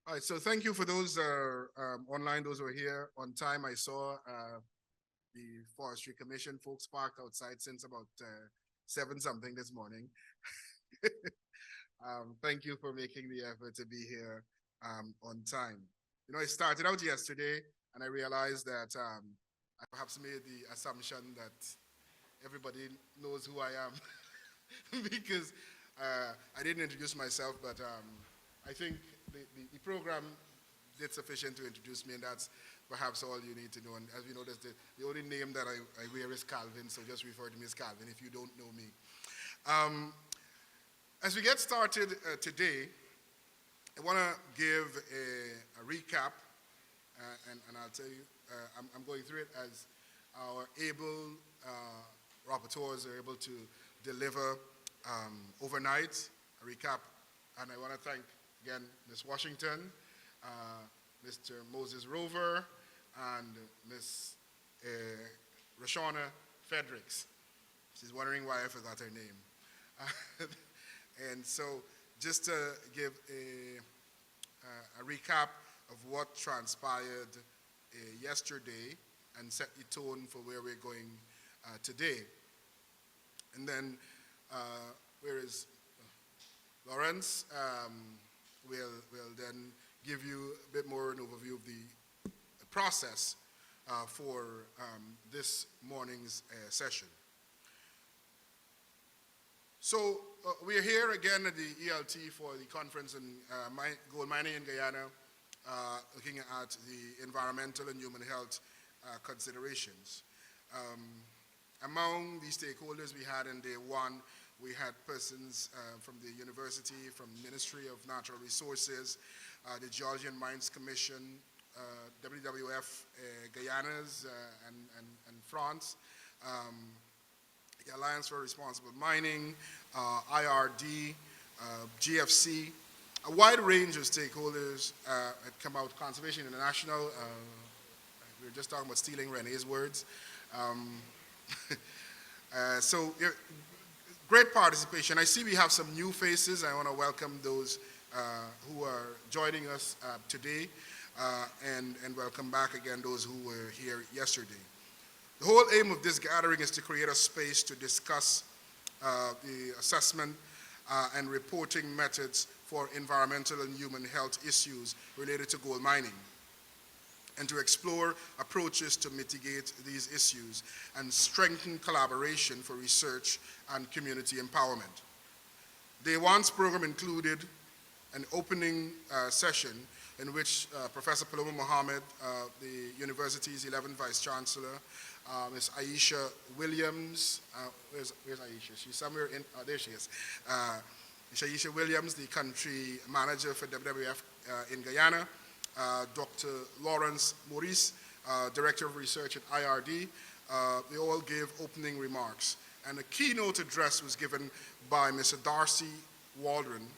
All right, so thank you for those online, those who are here on time. I saw the Forestry Commission folks parked outside since about 7 something this morning. Thank you for making the effort to be here on time. You know, I started out yesterday and I realized that I perhaps made the assumption that everybody knows who I am because I didn't introduce myself, but I think the program did sufficient to introduce me, and that's perhaps all you need to know. And as you notice, the only name that I wear is Calvin, so just refer to me as Calvin if you don't know me. As we get started today, I want to give a recap, and I'll tell you, I'm going through it as our able rapporteurs are able to deliver overnight a recap. And I want to thank, again, Ms. Washington, Mr. Moses Rover, and Ms. Rashona Fredericks. She's wondering why I forgot her name. And so just to give a recap of what transpired yesterday and set the tone for where we're going today. And then where is Laurence will then give you a bit more an overview of the process for this morning's session. So we are here again at the ELT for the conference on gold mining in Guyana, looking at the environmental and human health considerations. Among the stakeholders we had in day one, we had persons from the university, from the Ministry of Natural Resources, the Geologian Mines Commission, WWF-Guianas and France, the Alliance for Responsible Mining, IRD, GFC, a wide range of stakeholders had come out, Conservation International, we were just talking about stealing Renee's words. So great participation. I see we have some new faces. I want to welcome those who are joining us today and welcome back again those who were here yesterday. The whole aim of this gathering is to create a space to discuss the assessment and reporting methods for environmental and human health issues related to gold mining, and to explore approaches to mitigate these issues and strengthen collaboration for research and community empowerment. Day one's program included an opening session in which Professor Paloma Mohamed, the university's 11th Vice-Chancellor, Ms. Aiesha Williams, where's Aiesha? She's somewhere in, oh, there she is. Ms. Aiesha Williams, the country manager for WWF in Guyana, Dr. Laurence, Maurice, Director of Research at IRD, they all gave opening remarks. And a keynote address was given by Mr. Darcy Waldron,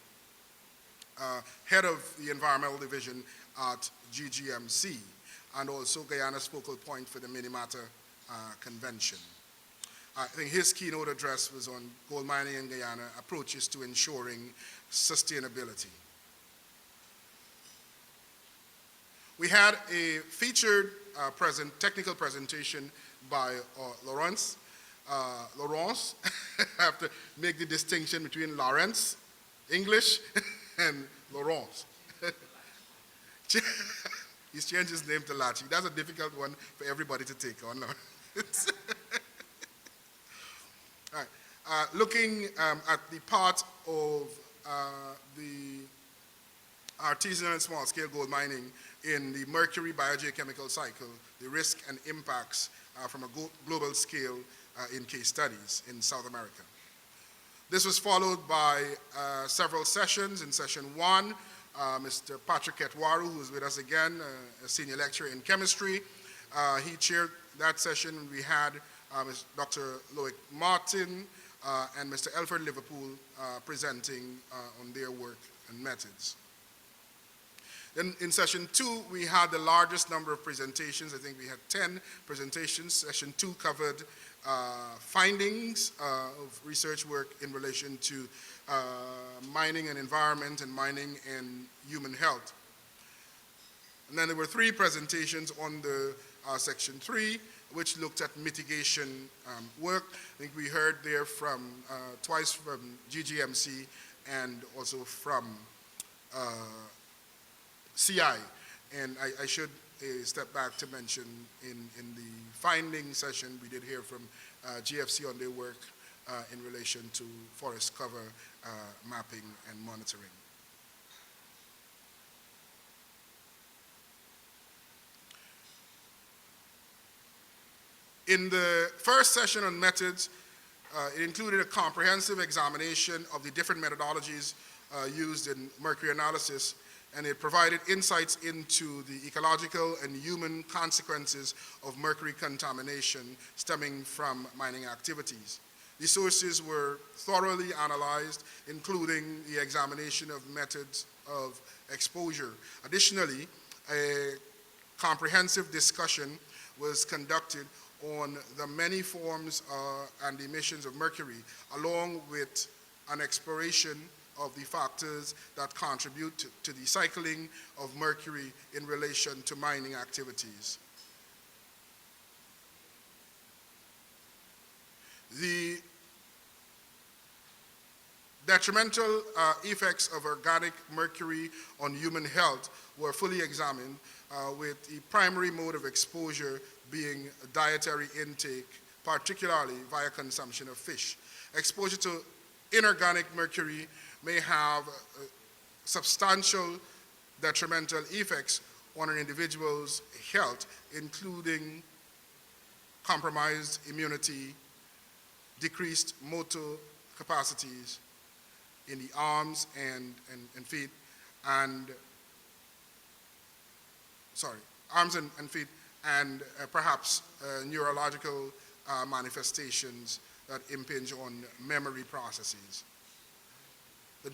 head of the Environmental Division at GGMC, and also Guyana's focal point for the Minamata Convention. I think his keynote address was on gold mining in Guyana, approaches to ensuring sustainability. We had a featured technical presentation by Laurence. Laurence, I have to make the distinction between Laurence, English, and Laurence. He's changed his name to Lachi. That's a difficult one for everybody to take on. All right. Looking at the part of the artisanal and small-scale gold mining in the mercury biogeochemical cycle, the risk and impacts from a global scale in case studies in South America. This was followed by several sessions. In session one, Mr. Patrick Ketwaru, who is with us again, a senior lecturer in chemistry, he chaired that session. We had Dr. Loic Martin and Mr. Elford Liverpool presenting on their work and methods. Then in session two, we had the largest number of presentations. I think we had 10 presentations. Session two covered findings of research work in relation to mining and environment and mining and human health. And then there were 3 presentations on the section 3, which looked at mitigation work. I think we heard there from twice from GGMC and also from CI. And I should step back to mention in the finding session, we did hear from GFC on their work in relation to forest cover mapping and monitoring. In the first session on methods, it included a comprehensive examination of the different methodologies used in mercury analysis, and it provided insights into the ecological and human consequences of mercury contamination stemming from mining activities. The sources were thoroughly analyzed, including the examination of methods of exposure. Additionally, a comprehensive discussion was conducted on the many forms and emissions of mercury, along with an exploration of the factors that contribute to the cycling of mercury in relation to mining activities. The detrimental effects of organic mercury on human health were fully examined, with the primary mode of exposure being dietary intake, particularly via consumption of fish. Exposure to inorganic mercury may have substantial detrimental effects on an individual's health, including compromised immunity, decreased motor capacities in the arms and feet, and perhaps neurological manifestations that impinge on memory processes. The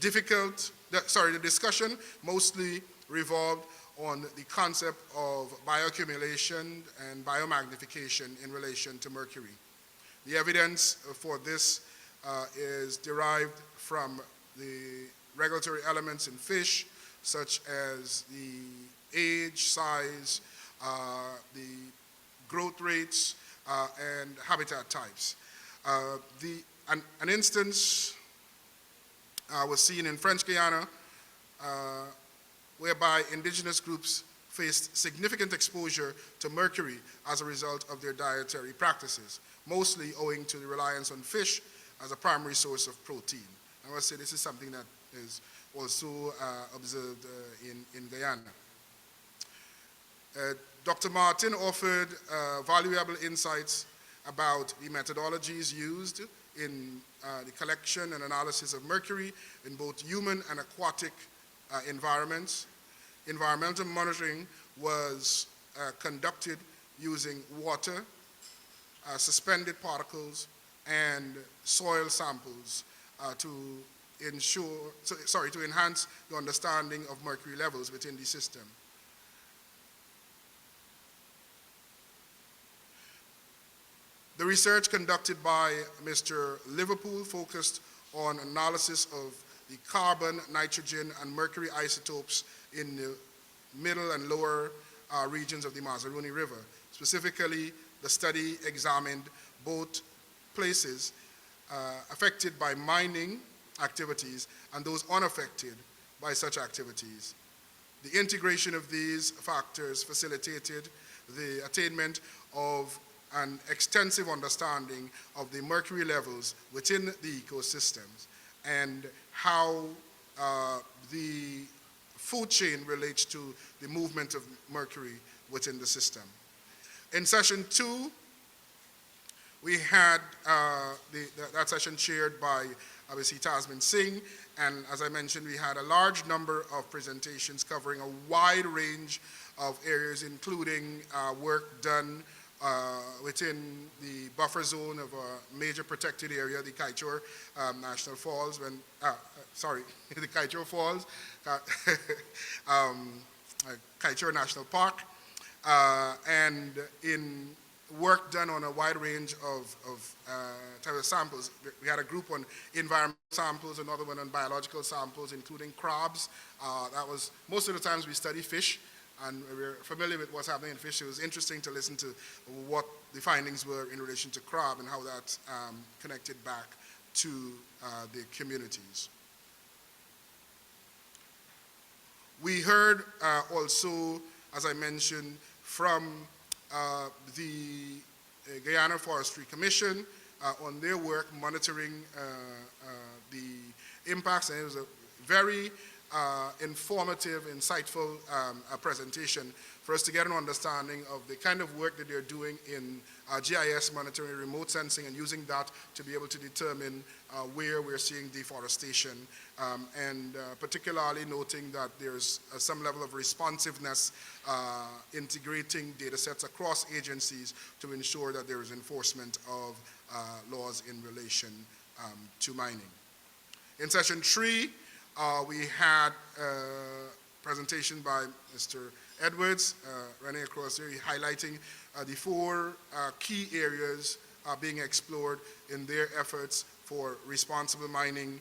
discussion mostly revolved on the concept of bioaccumulation and biomagnification in relation to mercury. The evidence for this is derived from the regulatory elements in fish, such as the age, size, the growth rates, and habitat types. An instance was seen in French Guyana, whereby indigenous groups faced significant exposure to mercury as a result of their dietary practices, mostly owing to the reliance on fish as a primary source of protein. I must say this is something that is also observed in Guyana. Dr. Martin offered valuable insights about the methodologies used in the collection and analysis of mercury in both human and aquatic environments. Environmental monitoring was conducted using water, suspended particles, and soil samples to enhance the understanding of mercury levels within the system. The research conducted by Mr. Liverpool focused on analysis of the carbon, nitrogen, and mercury isotopes in the middle and lower regions of the Mazaruni River. Specifically, the study examined both places affected by mining activities and those unaffected by such activities. The integration of these factors facilitated the attainment of an extensive understanding of the mercury levels within the ecosystems and how the food chain relates to the movement of mercury within the system. In session 2, we had that session chaired by obviously Lachmansingh, and as I mentioned, we had a large number of presentations covering a wide range of areas, including work done within the buffer zone of a major protected area, the Kaichor National Falls, the Kaichor Falls, Kaichor National Park, and in work done on a wide range of types of samples. We had a group on environmental samples, another one on biological samples, including crabs. That was, most of the times we study fish, and we're familiar with what's happening in fish. It was interesting to listen to what the findings were in relation to crab and how that connected back to the communities. We heard also, as I mentioned, from the Guyana Forestry Commission on their work monitoring the impacts, and it was a very informative, insightful presentation for us to get an understanding of the kind of work that they're doing in GIS monitoring, remote sensing, and using that to be able to determine where we're seeing deforestation, and particularly noting that there's some level of responsiveness, integrating data sets across agencies to ensure that there is enforcement of laws in relation to mining. In session 3, we had a presentation by Mr. Edwards, running across here, highlighting the 4 key areas being explored in their efforts for responsible mining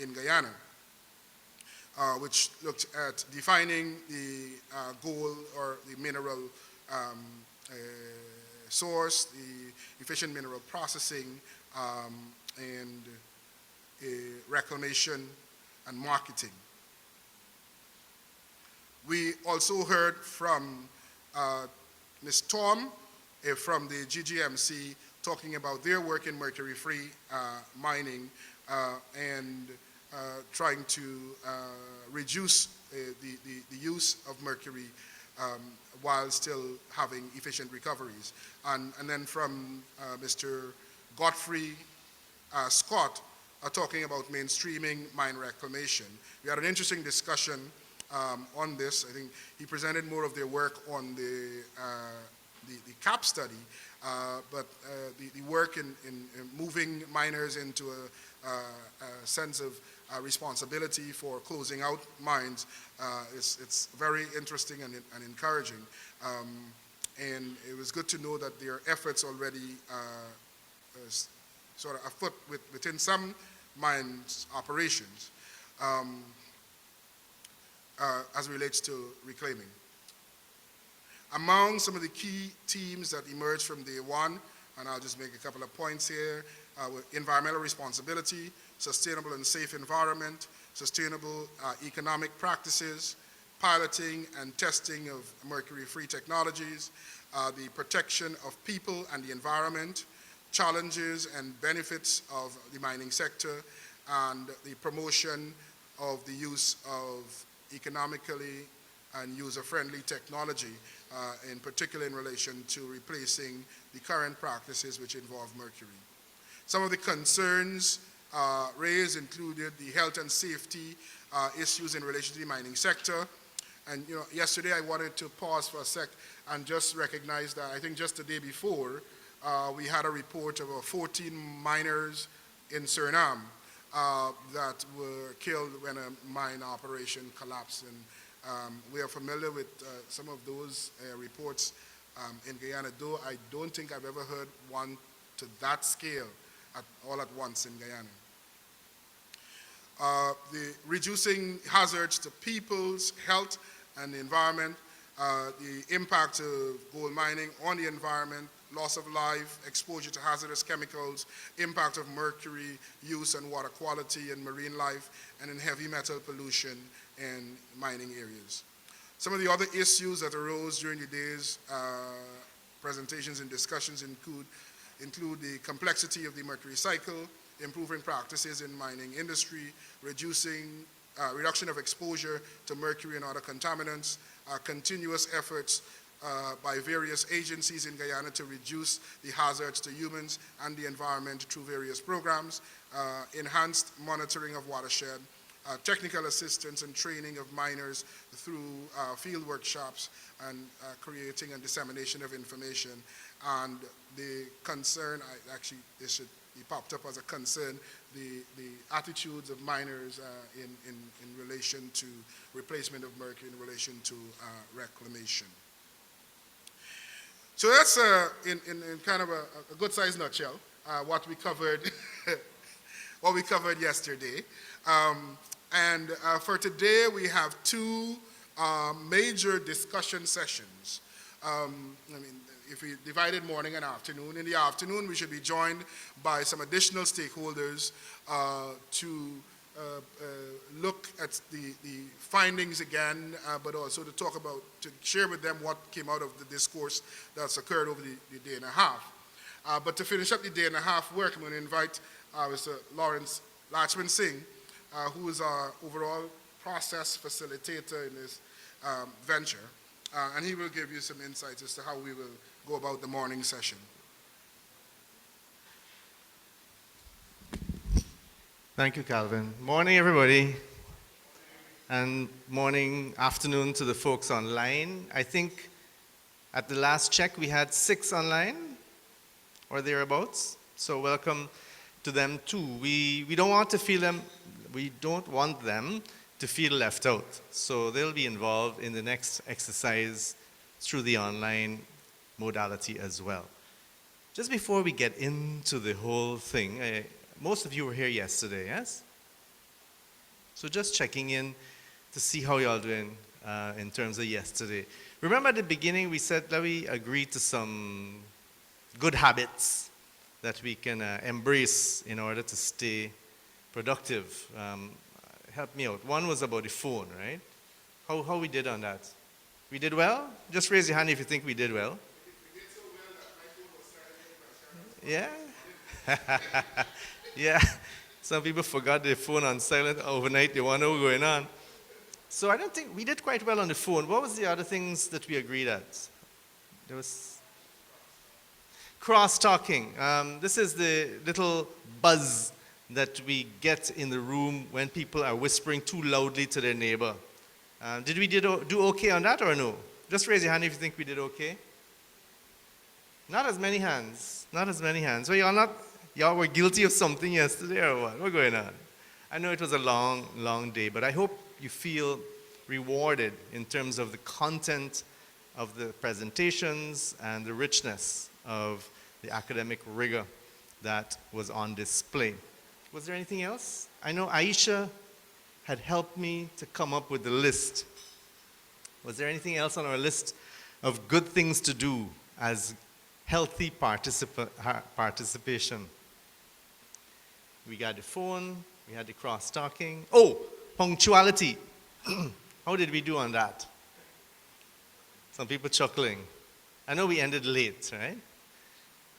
in Guyana, which looked at defining the goal or the mineral source, the efficient mineral processing, and reclamation and marketing. We also heard from Ms. Tom from the GGMC talking about their work in mercury-free mining and trying to reduce the use of mercury while still having efficient recoveries. And then from Mr. Godfrey Scott talking about mainstreaming mine reclamation. We had an interesting discussion on this. I think he presented more of their work on the CAP study, but the work in moving miners into a sense of responsibility for closing out mines, it's very interesting and encouraging. And it was good to know that their efforts already sort of afoot within some mines operations as it relates to reclaiming. Among some of the key themes that emerged from day 1, and I'll just make a couple of points here, were environmental responsibility, sustainable and safe environment, sustainable economic practices, piloting and testing of mercury-free technologies, the protection of people and the environment, challenges and benefits of the mining sector, and the promotion of the use of economically and user-friendly technology, in particular in relation to replacing the current practices which involve mercury. Some of the concerns raised included the health and safety issues in relation to the mining sector. And yesterday I wanted to pause for a sec and just recognize that I think just the day before, we had a report of 14 miners in Suriname that were killed when a mine operation collapsed. And we are familiar with some of those reports in Guyana, though I don't think I've ever heard one to that scale all at once in Guyana. The reducing hazards to people's health and the environment, the impact of gold mining on the environment, loss of life, exposure to hazardous chemicals, impact of mercury use on water quality and marine life, and in heavy metal pollution in mining areas. Some of the other issues that arose during the day's presentations and discussions include the complexity of the mercury cycle, improving practices in mining industry, reduction of exposure to mercury and other contaminants, continuous efforts by various agencies in Guyana to reduce the hazards to humans and the environment through various programs, enhanced monitoring of watershed, technical assistance and training of miners through field workshops, and creating and dissemination of information. And the concern, this should be popped up as a concern, the attitudes of miners in relation to replacement of mercury, in relation to reclamation. So that's in kind of a good-sized nutshell what we covered, what we covered yesterday. And for today, we have 2 major discussion sessions. If we divided morning and afternoon, in the afternoon we should be joined by some additional stakeholders to look at the findings again, but also to to share with them what came out of the discourse that's occurred over the day and a half. But to finish up the day and a half work, I'm going to invite Mr. Laurence Lachmansingh, who is our overall process facilitator in this venture, and he will give you some insights as to how we will go about the morning session. Thank you, Calvin. Morning, everybody. And morning, afternoon to the folks online. I think at the last check we had 6 online or thereabouts. So welcome to them too. We don't want them to feel left out. So they'll be involved in the next exercise through the online modality as well. Just before we get into the whole thing, most of you were here yesterday, yes? So just checking in to see how y'all doing in terms of yesterday. Remember at the beginning we said that we agreed to some good habits that we can embrace in order to stay productive. Help me out. One was about the phone, right? How we did on that? We did well? Just raise your hand if you think we did well. We did so well that my phone was silent. Yeah? Yeah. Some people forgot their phone on silent overnight. They wonder what's going on. So I don't think we did quite well on the phone. What was the other things that we agreed at? There was cross-talking. This is the little buzz that we get in the room when people are whispering too loudly to their neighbor. Did we do okay on that or no? Just raise your hand if you think we did okay. Not as many hands. Not as many hands. So y'all were guilty of something yesterday or what? What's going on? I know it was a long, long day, but I hope you feel rewarded in terms of the content of the presentations and the richness of the academic rigor that was on display. Was there anything else? I know Aiesha had helped me to come up with the list. Was there anything else on our list of good things to do as healthy participation? We got the phone, we had the cross-talking. Oh, punctuality. How did we do on that? Some people chuckling. I know we ended late, right?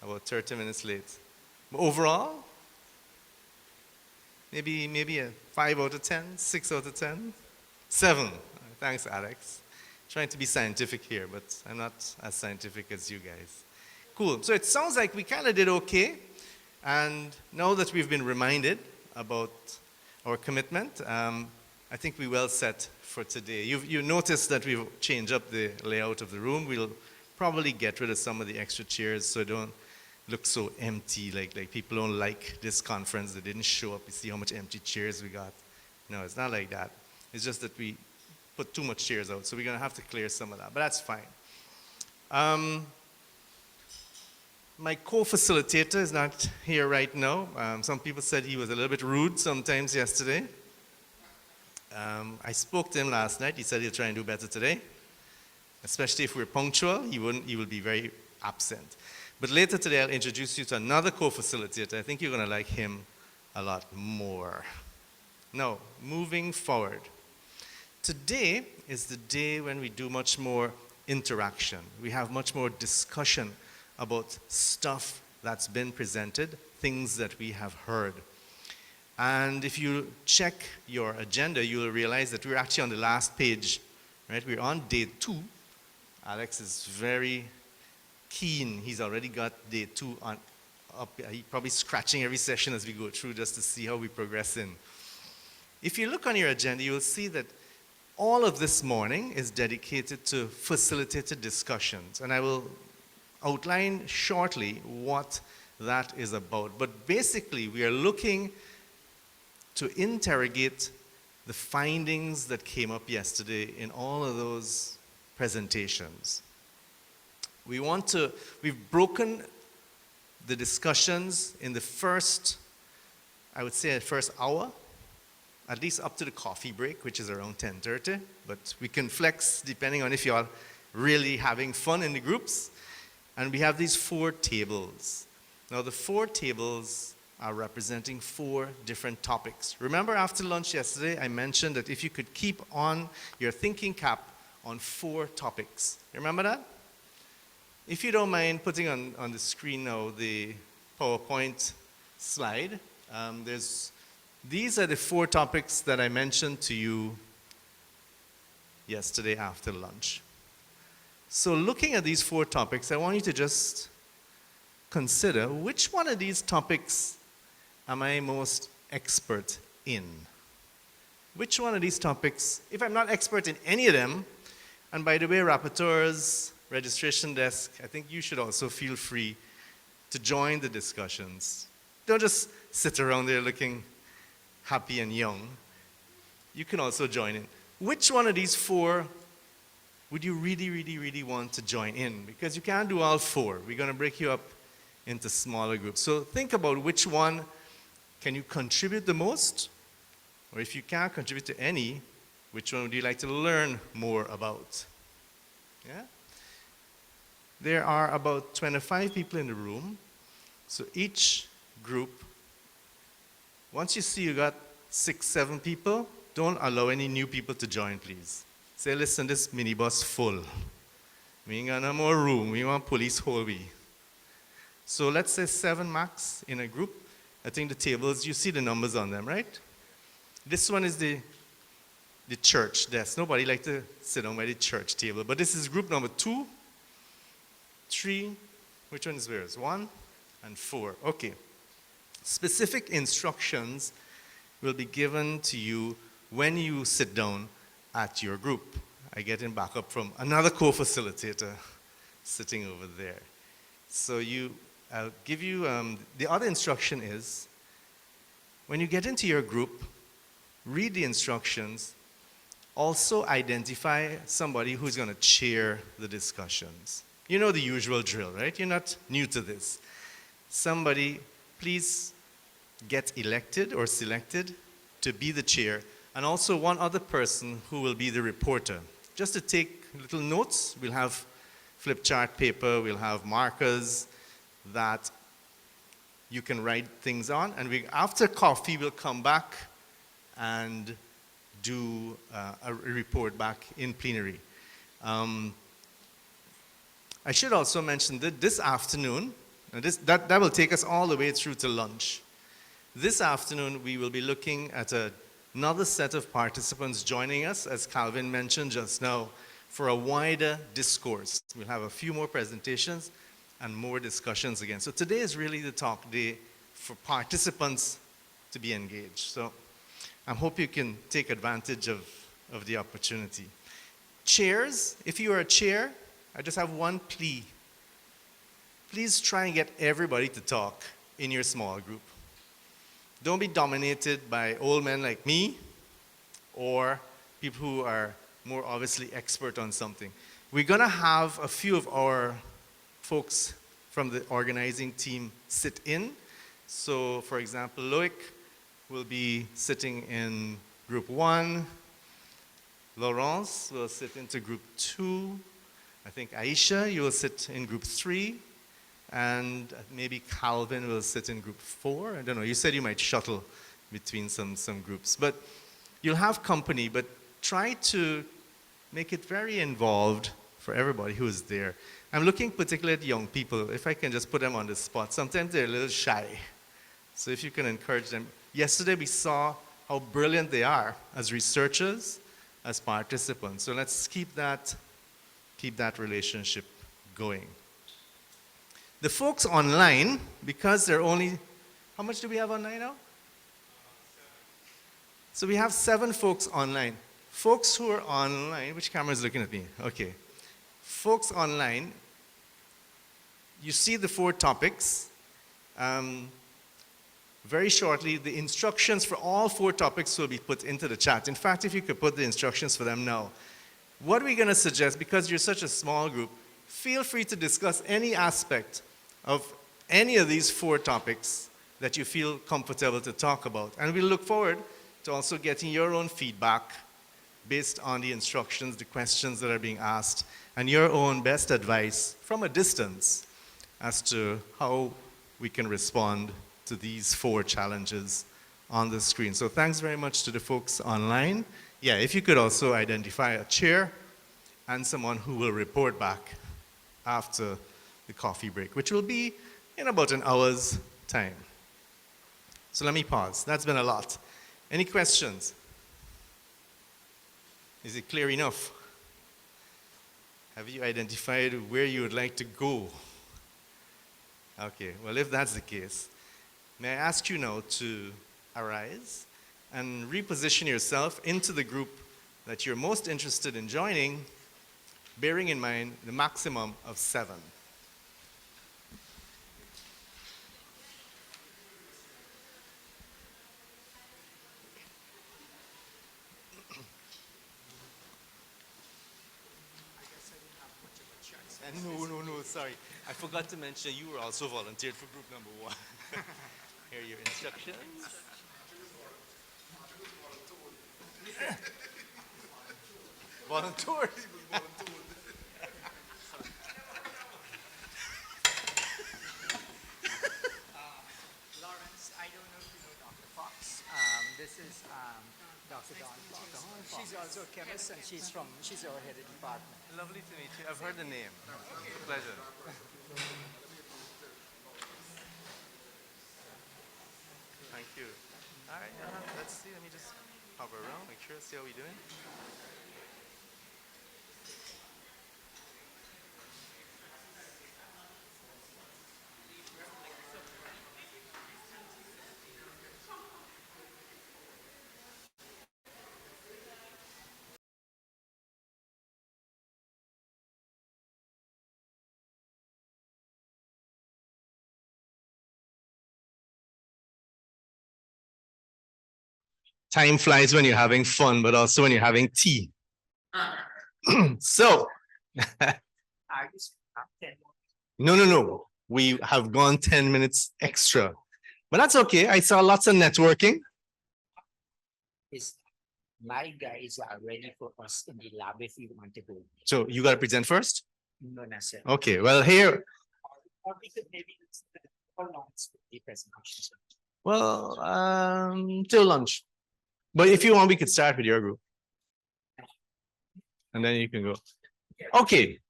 About 30 minutes late. But overall, maybe a 5 out of 10, 6 out of 10, 7. Thanks, Alex. Trying to be scientific here, but I'm not as scientific as you guys. Cool. So it sounds like we kind of did okay. And now that we've been reminded about our commitment, I think we're well set for today. You noticed that we've changed up the layout of the room. We'll probably get rid of some of the extra chairs so it don't look so empty, like people don't like this conference. They didn't show up. You see how much empty chairs we got. No, it's not like that. It's just that we put too much chairs out, so we're going to have to clear some of that, but that's fine. My co-facilitator is not here right now. Some people said he was a little bit rude sometimes yesterday. I spoke to him last night. He said he'll try and do better today. Especially if we're punctual, he will be very absent. But later today, I'll introduce you to another co-facilitator. I think you're going to like him a lot more. Now, moving forward. Today is the day when we do much more interaction. We have much more discussion about stuff that's been presented, things that we have heard. And if you check your agenda, you'll realize that we're actually on the last page, right? We're on day 2. Alex is very keen. He's already got day 2 up. He's probably scratching every session as we go through just to see how we progress in. If you look on your agenda, you'll see that all of this morning is dedicated to facilitated discussions. And I will outline shortly what that is about. But basically, we are looking to interrogate the findings that came up yesterday in all of those presentations. We've broken the discussions in the first, I would say, the first hour at least up to the coffee break, which is around 10:30, but we can flex depending on if you are really having fun in the groups. And we have these 4 tables. Now the 4 tables are representing 4 different topics. Remember after lunch yesterday, I mentioned that if you could keep on your thinking cap on 4 topics. Remember that? If you don't mind putting on the screen now the PowerPoint slide, these are the 4 topics that I mentioned to you yesterday after lunch. So looking at these 4 topics, I want you to just consider which one of these topics am I most expert in? Which one of these topics, if I'm not expert in any of them, and by the way, rapporteurs, registration desk, I think you should also feel free to join the discussions. Don't just sit around there looking happy and young. You can also join in. Which one of these 4 would you really, really, really want to join in? Because you can't do all 4. We're going to break you up into smaller groups. So think about which one can you contribute the most? Or if you can't contribute to any, which one would you like to learn more about? Yeah? There are about 25 people in the room. So each group, once you see you got 6, 7 people, don't allow any new people to join, please. Say, listen, this minibus full. We ain't got no more room. We want police whole we. So let's say 7 max in a group. I think the tables, you see the numbers on them, right? This one is the church desk. Nobody like to sit down by the church table. But this is group number 2, 3, which one is where? 1 and 4. Okay. Specific instructions will be given to you when you sit down at your group. I get in backup from another co-facilitator sitting over there. So I'll give you, the other instruction is, when you get into your group, read the instructions, also identify somebody who's going to chair the discussions. You know the usual drill, right? You're not new to this. Somebody, please get elected or selected to be the chair, and also one other person who will be the reporter. Just to take little notes, we'll have flip chart paper, we'll have markers that you can write things on, and after coffee, we'll come back and do a report back in plenary. I should also mention that this afternoon, that will take us all the way through to lunch. This afternoon, we will be looking at another set of participants joining us, as Calvin mentioned just now, for a wider discourse. We'll have a few more presentations and more discussions again. So today is really the talk day for participants to be engaged. So I hope you can take advantage of the opportunity. Chairs, if you are a chair, I just have one plea. Please try and get everybody to talk in your small group. Don't be dominated by old men like me or people who are more obviously expert on something. We're going to have a few of our folks from the organizing team sit in. So, for example, Loic will be sitting in group 1. Laurence will sit into group 2. I think Aiesha, you will sit in group 3. And maybe Calvin will sit in group 4. I don't know. You said you might shuttle between some groups. But you'll have company, but try to make it very involved for everybody who is there. I'm looking particularly at young people. If I can just put them on the spot. Sometimes they're a little shy. So if you can encourage them. Yesterday we saw how brilliant they are as researchers, as participants. So let's keep that relationship going. The folks online, because they're only, how much do we have online now? 7. So we have 7 folks online. Folks who are online, which camera is looking at me? Okay. Folks online, you see the 4 topics. Very shortly, the instructions for all 4 topics will be put into the chat. In fact, if you could put the instructions for them now. What we're going to suggest, because you're such a small group, feel free to discuss any aspect of any of these 4 topics that you feel comfortable to talk about. And we look forward to also getting your own feedback based on the instructions, the questions that are being asked, and your own best advice from a distance as to how we can respond to these 4 challenges on the screen. So thanks very much to the folks online. Yeah, if you could also identify a chair and someone who will report back after the coffee break, which will be in about an hour's time. So let me pause. That's been a lot. Any questions? Is it clear enough? Have you identified where you would like to go? Okay, well, if that's the case, may I ask you now to arise and reposition yourself into the group that you're most interested in joining, bearing in mind the maximum of 7. No, sorry. I forgot to mention you were also volunteered for group number 1. Here are your instructions. Volunteer. Laurence, I don't know if you know Dr. Fox. This is Dr. Dawn Fox. She's also a chemist and she's our head of department. Lovely to meet you. I've heard the name. It's a pleasure. Thank you. All right, let's see. Let me just hover around, make sure, see how we're doing. Time flies when you're having fun, but also when you're having tea. So, no. We have gone 10 minutes extra, but that's okay. I saw lots of networking. My guys are ready for us in the lab if you want to go. So you got to present first? No, sir. Okay, well here. Or we could maybe announce the presentation. Well, till lunch. But if you want, we could start with your group. And then you can go. Okay.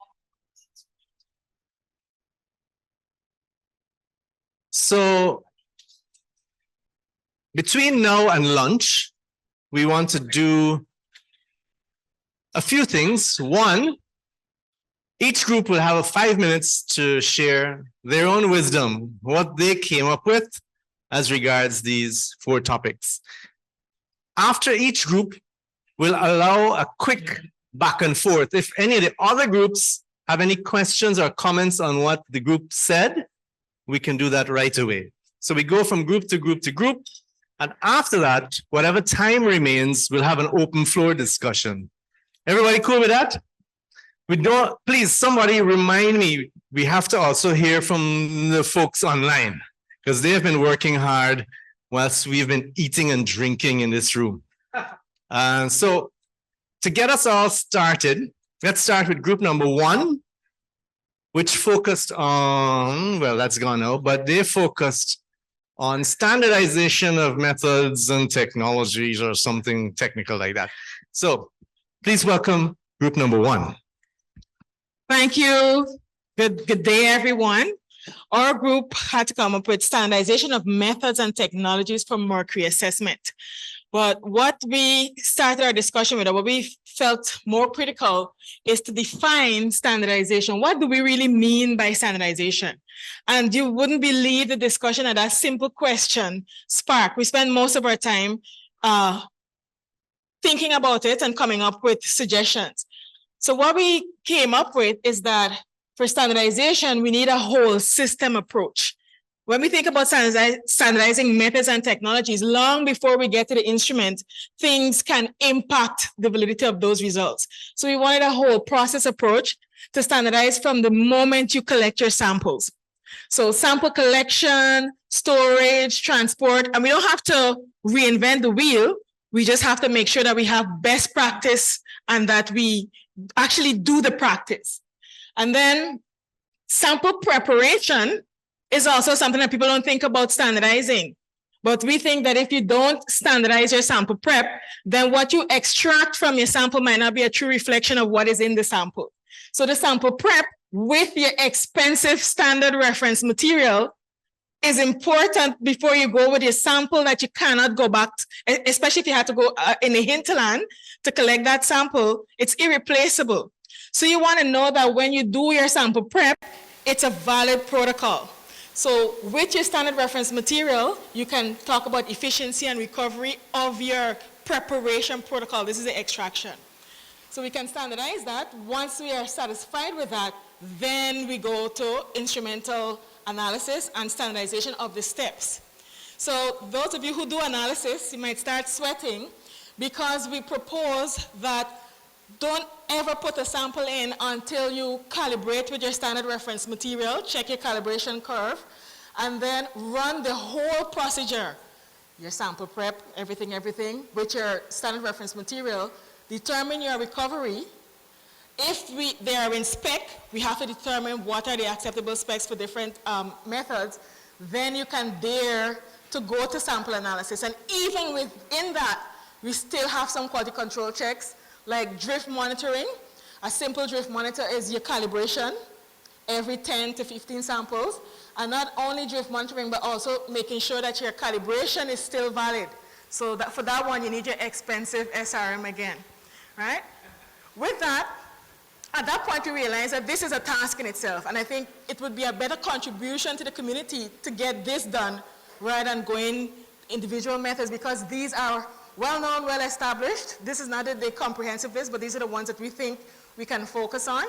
So between now and lunch, we want to do a few things. One, each group will have 5 minutes to share their own wisdom, what they came up with as regards these 4 topics. After each group, we'll allow a quick back and forth. If any of the other groups have any questions or comments on what the group said, we can do that right away. So we go from group to group to group. And after that, whatever time remains, we'll have an open floor discussion. Everybody cool with that? Please, somebody remind me, we have to also hear from the folks online because they have been working hard whilst we've been eating and drinking in this room. So to get us all started, let's start with group number 1, which focused on, well, that's gone now, but they focused on standardization of methods and technologies or something technical like that. So please welcome group number 1. Thank you. Good day, everyone. Our group had to come up with standardization of methods and technologies for mercury assessment. But what we started our discussion with, or what we felt more critical, is to define standardization. What do we really mean by standardization? And you wouldn't believe the discussion at that simple question spark. We spend most of our time thinking about it and coming up with suggestions. So what we came up with is that for standardization, we need a whole system approach. When we think about standardizing methods and technologies, long before we get to the instrument, things can impact the validity of those results. So we wanted a whole process approach to standardize from the moment you collect your samples. So sample collection, storage, transport, and we don't have to reinvent the wheel. We just have to make sure that we have best practice and that we actually do the practice. And then sample preparation is also something that people don't think about standardizing. But we think that if you don't standardize your sample prep, then what you extract from your sample might not be a true reflection of what is in the sample. So the sample prep with your expensive standard reference material is important before you go with your sample that you cannot go back, especially if you had to go in the hinterland to collect that sample, it's irreplaceable. So you want to know that when you do your sample prep, it's a valid protocol. So with your standard reference material, you can talk about efficiency and recovery of your preparation protocol. This is the extraction. So we can standardize that. Once we are satisfied with that, then we go to instrumental analysis and standardization of the steps. So those of you who do analysis, you might start sweating because we propose that don't ever put a sample in until you calibrate with your standard reference material, check your calibration curve, and then run the whole procedure, your sample prep, everything, with your standard reference material, determine your recovery. If they are in spec, we have to determine what are the acceptable specs for different methods. Then you can dare to go to sample analysis. And even within that, we still have some quality control checks, like drift monitoring. A simple drift monitor is your calibration every 10 to 15 samples. And not only drift monitoring, but also making sure that your calibration is still valid. So that for that one, you need your expensive SRM again, right? With that, at that point, we realized that this is a task in itself. And I think it would be a better contribution to the community to get this done rather than going individual methods, because these are well-known, well-established. This is not the comprehensive list, but these are the ones that we think we can focus on.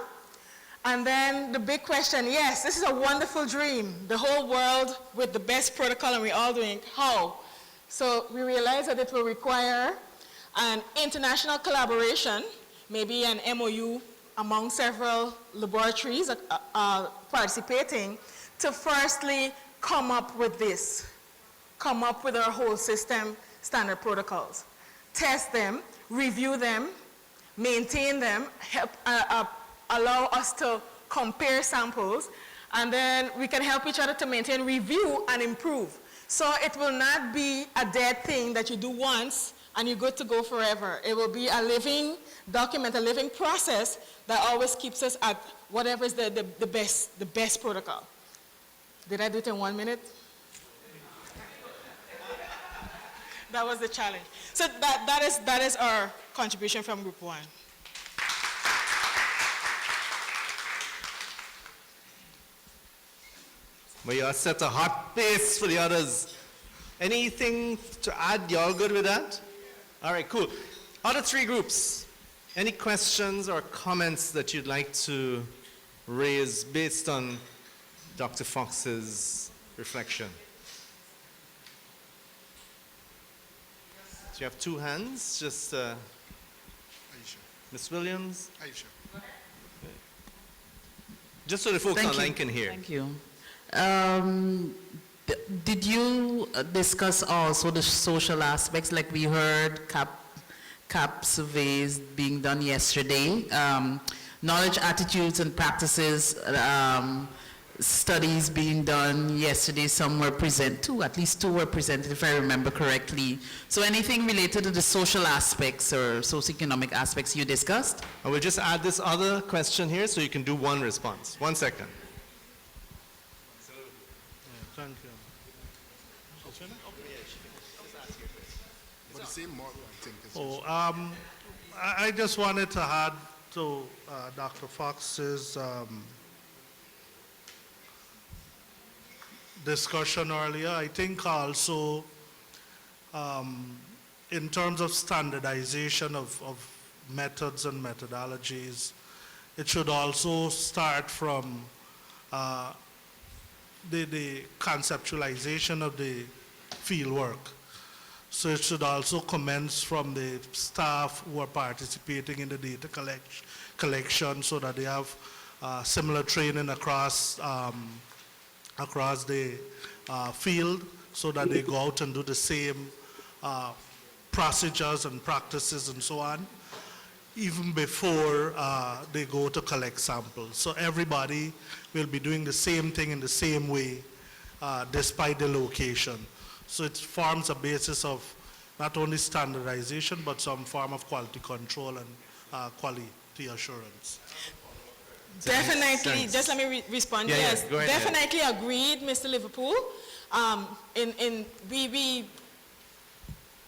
And then the big question, yes, this is a wonderful dream, the whole world with the best protocol, and we're all doing how? So we realize that it will require an international collaboration, maybe an MOU among several laboratories participating, to firstly come up with this, come up with our whole system standard protocols, test them, review them, maintain them, help, allow us to compare samples, and then we can help each other to maintain, review, and improve. So it will not be a dead thing that you do once and you're good to go forever. It will be a living document, a living process that always keeps us at whatever is the best protocol. Did I do it in 1 minute? That was the challenge. So that is our contribution from Group 1. Well, you set a hot pace for the others. Anything to add? Y'all good with that? All right, cool. Other three groups, any questions or comments that you'd like to raise based on Dr. Fox's reflection? So you have two hands, just Aiesha. Ms. Williams. Aiesha. Just so the folks online can hear. Thank you. Did you discuss also the social aspects, like we heard CAP surveys being done yesterday, knowledge, attitudes, and practices studies being done yesterday? Some were presented, at least two were presented, if I remember correctly. So anything related to the social aspects or socioeconomic aspects you discussed? I will just add this other question here so you can do one response. 1 second. But the same model, I think. I just wanted to add to Dr. Fox's discussion earlier. I think also in terms of standardization of methods and methodologies, it should also start from the conceptualization of the field work. So it should also commence from the staff who are participating in the data collection, so that they have similar training across the field, so that they go out and do the same procedures and practices and so on, even before they go to collect samples. So everybody will be doing the same thing in the same way, despite the location. So it forms a basis of not only standardization, but some form of quality control and quality assurance. Definitely, Thanks. just let me respond. Yeah, yeah, Yes, go ahead, definitely agreed, Mr. Liverpool. We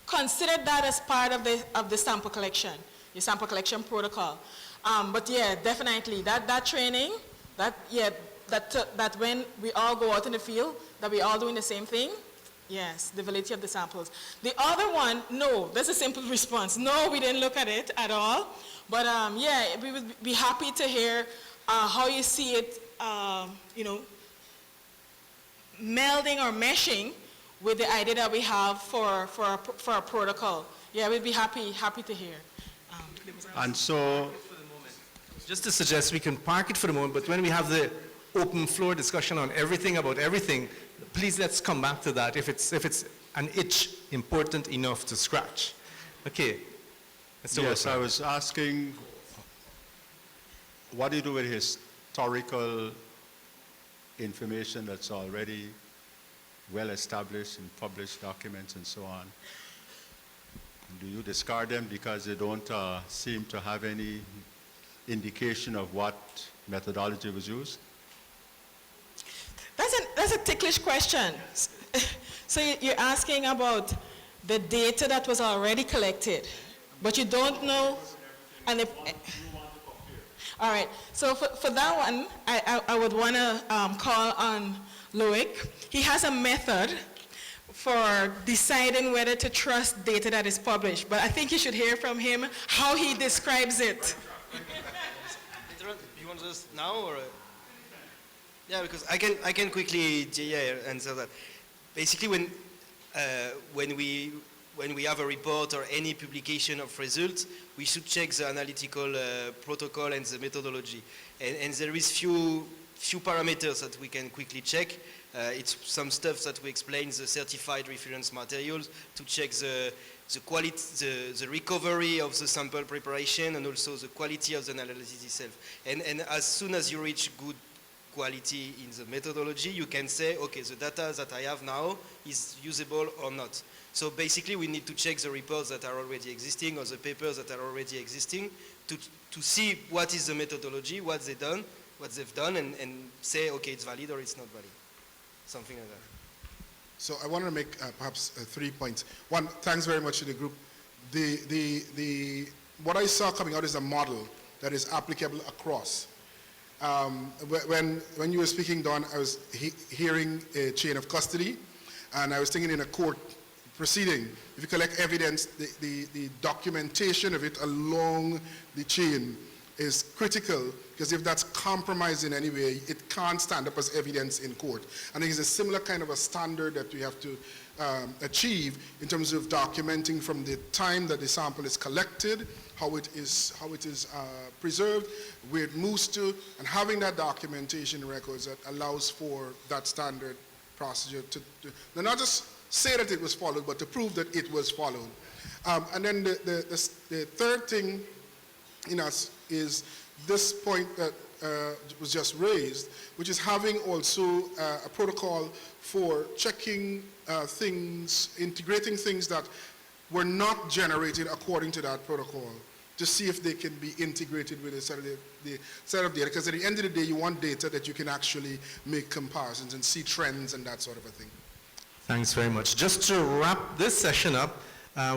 considered that as part of the sample collection, the sample collection protocol. But yeah, definitely that training, that when we all go out in the field, that we all doing the same thing. Yes, the validity of the samples. The other one, no, that's a simple response. No, we didn't look at it at all. But yeah, we would be happy to hear how you see it, you know, melding or meshing with the idea that we have for a protocol. Yeah, we'd be happy to hear. And so, Just to suggest we can park it for the moment, but when we have the open floor discussion on everything about everything, please let's come back to that if it's an itch important enough to scratch. Okay. Mr. yes, Wilson. I was asking, what do you do with historical information that's already well established in published documents and so on? Do you discard them because they don't seem to have any indication of what methodology was used? That's a ticklish question. So you're asking about the data that was already collected, but you don't know, and if, all right, so for that one, I would want to call on Loic. He has a method for deciding whether to trust data that is published, but I think you should hear from him how he describes it. You want this now or? Yeah, because I can quickly answer that. Basically, when we have a report or any publication of results, we should check the analytical protocol and the methodology. And there is few parameters that we can quickly check. It's some stuff that we explain, the certified reference materials, to check the quality, the recovery of the sample preparation, and also the quality of the analysis itself. And as soon as you reach good quality in the methodology, you can say, okay, the data that I have now is usable or not. So basically, we need to check the reports that are already existing or the papers that are already existing to see what is the methodology, what they've done, and say, okay, it's valid or it's not valid. Something like that. So I wanted to make perhaps 3 points. One, thanks very much to the group. What I saw coming out is a model that is applicable across. When you were speaking, Don, I was hearing a chain of custody, and I was thinking in a court proceeding, if you collect evidence, the documentation of it along the chain is critical, because if that's compromised in any way, it can't stand up as evidence in court. And it's a similar kind of a standard that we have to achieve in terms of documenting from the time that the sample is collected, how it is preserved, where it moves to, and having that documentation records that allows for that standard procedure to not just say that it was followed, but to prove that it was followed. And then the third thing in us is this point that was just raised, which is having also a protocol for checking things, integrating things that were not generated according to that protocol, to see if they can be integrated with the set of data. Because at the end of the day, you want data that you can actually make comparisons and see trends and that sort of a thing. Thanks very much. Just to wrap this session up,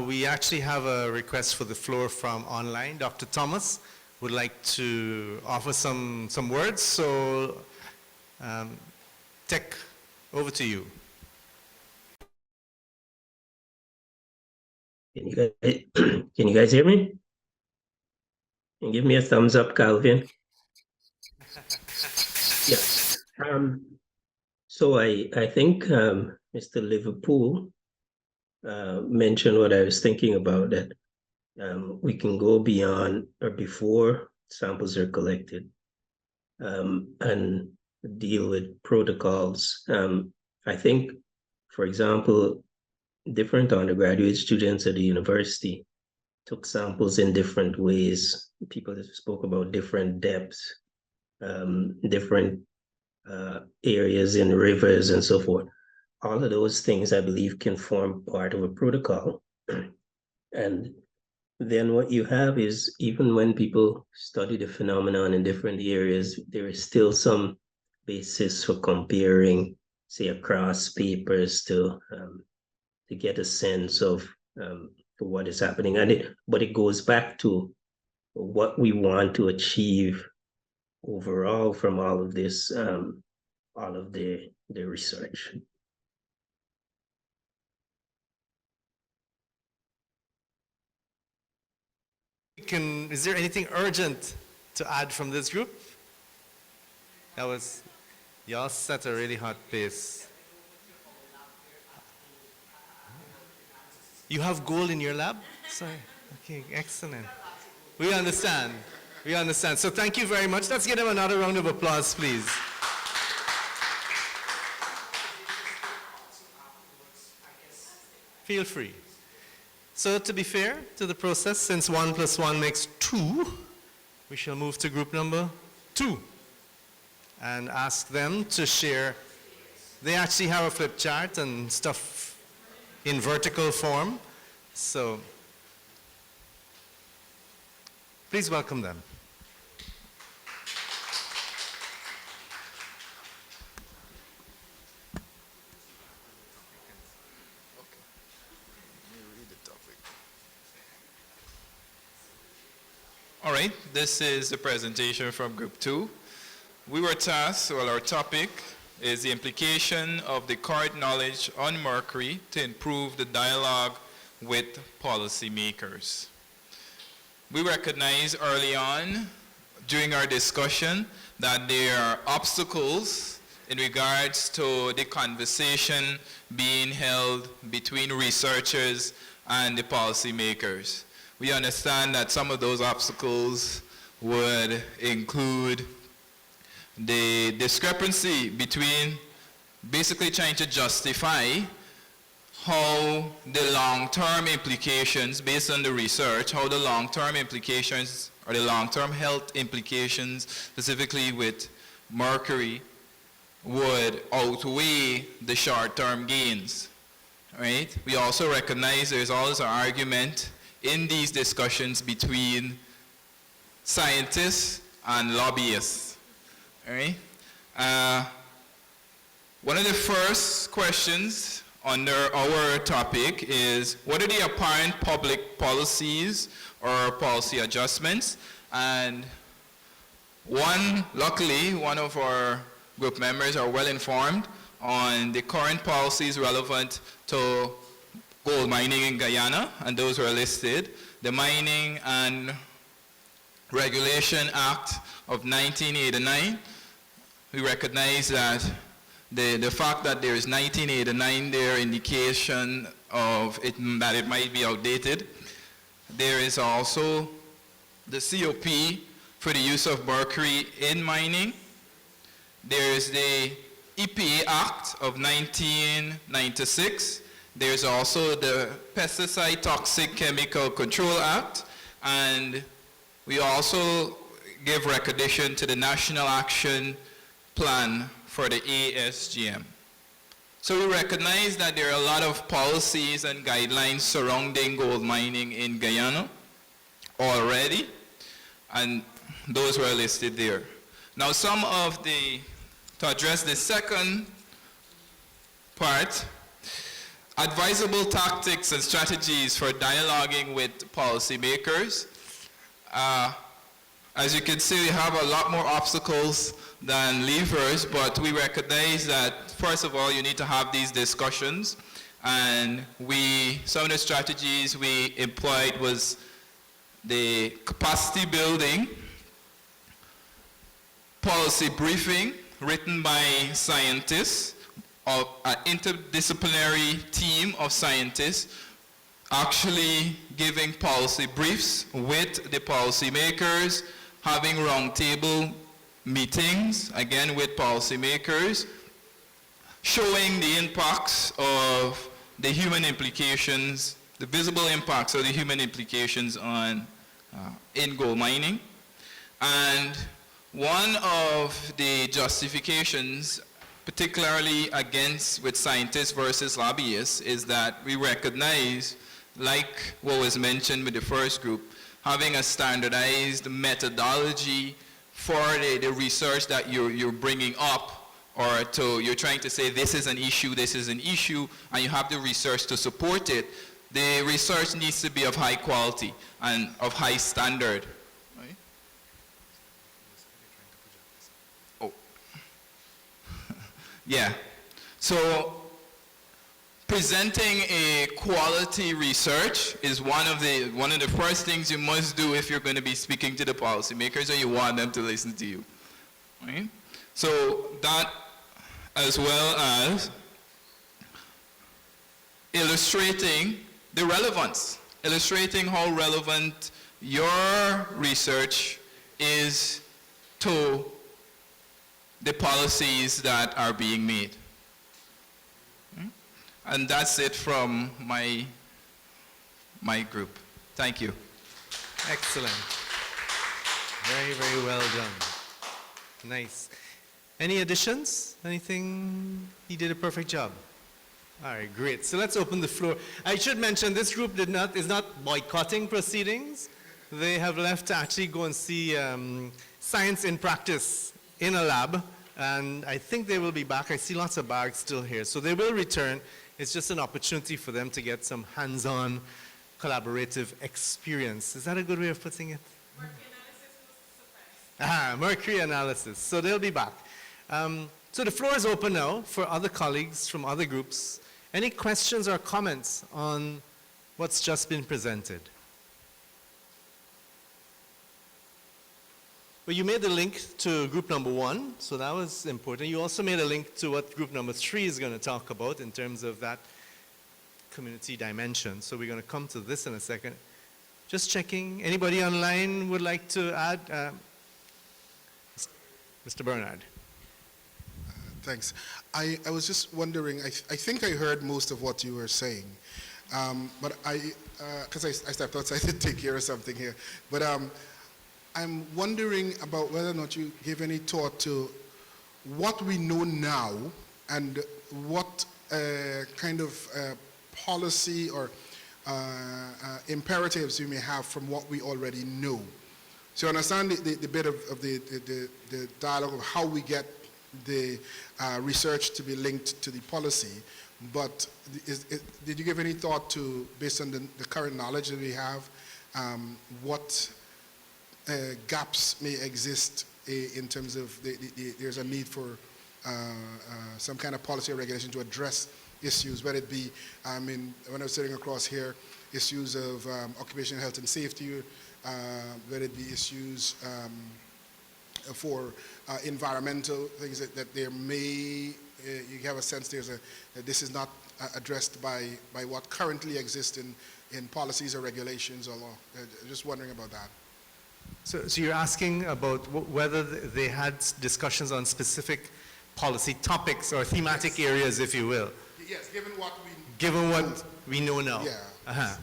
we actually have a request for the floor from online. Dr. Thomas would like to offer some words. So, Tech, over to you. Can you guys hear me? Can you give me a thumbs up, Calvin? Yeah. So I think Mr. Liverpool mentioned what I was thinking about, that we can go beyond or before samples are collected and deal with protocols. I think, for example, different undergraduate students at the university took samples in different ways. People spoke about different depths, different areas in rivers and so forth. All of those things, I believe, can form part of a protocol. And then what you have is, even when people study the phenomenon in different areas, there is still some basis for comparing, say, across papers to get a sense of what is happening. But it goes back to what we want to achieve overall from all of this, all of the research. Is there anything urgent to add from this group? Y'all set a really hot pace. You have gold in your lab? Sorry. Okay, excellent. We understand. We understand. So thank you very much. Let's give them another round of applause, please. Feel free. So to be fair to the process, since 1 + 1 makes 2, we shall move to group number 2 and ask them to share. They actually have a flip chart and stuff in vertical form. So please welcome them. All right, this is the presentation from Group 2. We were tasked, well, our topic is the implication of the current knowledge on mercury to improve the dialogue with policymakers. We recognized early on during our discussion that there are obstacles in regards to the conversation being held between researchers and the policymakers. We understand that some of those obstacles would include the discrepancy between basically trying to justify how the long-term implications, based on the research, how the long-term implications or the long-term health implications, specifically with mercury, would outweigh the short-term gains, right? We also recognize there's always an argument in these discussions between scientists and lobbyists, all right? One of the first questions under our topic is, what are the apparent public policies or policy adjustments? And luckily, one of our group members are well informed on the current policies relevant to gold mining in Guyana, and those are listed. The Mining and Regulation Act of 1989. We recognize that the fact that there is 1989 there, indication of it, that it might be outdated. There is also the COP for the use of mercury in mining. There is the EPA Act of 1996. There's also the Pesticide Toxic Chemical Control Act, and we also give recognition to the National Action Plan for the ASGM. So we recognize that there are a lot of policies and guidelines surrounding gold mining in Guyana already, and those were listed there. Now to address the second part, advisable tactics and strategies for dialoguing with policymakers. As you can see, we have a lot more obstacles than levers, but we recognize that, first of all, you need to have these discussions. And some of the strategies we employed was the capacity building, policy briefing written by scientists, of an interdisciplinary team of scientists actually giving policy briefs with the policymakers, having roundtable meetings, again with policymakers, showing the impacts of the human implications, the visible impacts of the human implications on in gold mining. And one of the justifications, particularly against with scientists versus lobbyists, is that we recognize, like what was mentioned with the first group, having a standardized methodology for the research that you're bringing up, or you're trying to say this is an issue, and you have the research to support it. The research needs to be of high quality and of high standard. Right? Oh. Yeah. So presenting a quality research is one of the first things you must do if you're going to be speaking to the policymakers or you want them to listen to you. Right? So that, as well as illustrating the relevance, illustrating how relevant your research is to the policies that are being made. And that's it from my group. Thank you. Excellent. Very, very well done. Nice. Any additions? Anything? He did a perfect job. All right, great. So let's open the floor. I should mention this group is not boycotting proceedings. They have left to actually go and see science in practice in a lab. And I think they will be back. I see lots of bags still here. So they will return. It's just an opportunity for them to get some hands-on collaborative experience. Is that a good way of putting it? Mercury analysis was mercury analysis. So they'll be back. So the floor is open now for other colleagues from other groups. Any questions or comments on what's just been presented? Well, you made the link to group number 1, so that was important. You also made a link to what group number 3 is going to talk about in terms of that community dimension. So we're going to come to this in a second. Just checking. Anybody online would like to add? Mr. Bernard. Thanks. I was just wondering, I think I heard most of what you were saying, but because I stepped outside to take care of something here, but I'm wondering about whether or not you gave any thought to what we know now and what kind of policy or imperatives we may have from what we already know. So I understand the bit of the dialogue of how we get the research to be linked to the policy, but did you give any thought to, based on the current knowledge that we have, what gaps may exist in terms of there's a need for some kind of policy or regulation to address issues, whether it be, when I was sitting across here, issues of occupational health and safety, whether it be issues for environmental things that there may, you have a sense that this is not addressed by what currently exists in policies or regulations or law. Just wondering about that. So you're asking about whether they had discussions on specific policy topics or thematic areas, if you will. Yes, given what we know now. Yeah. Uh-huh.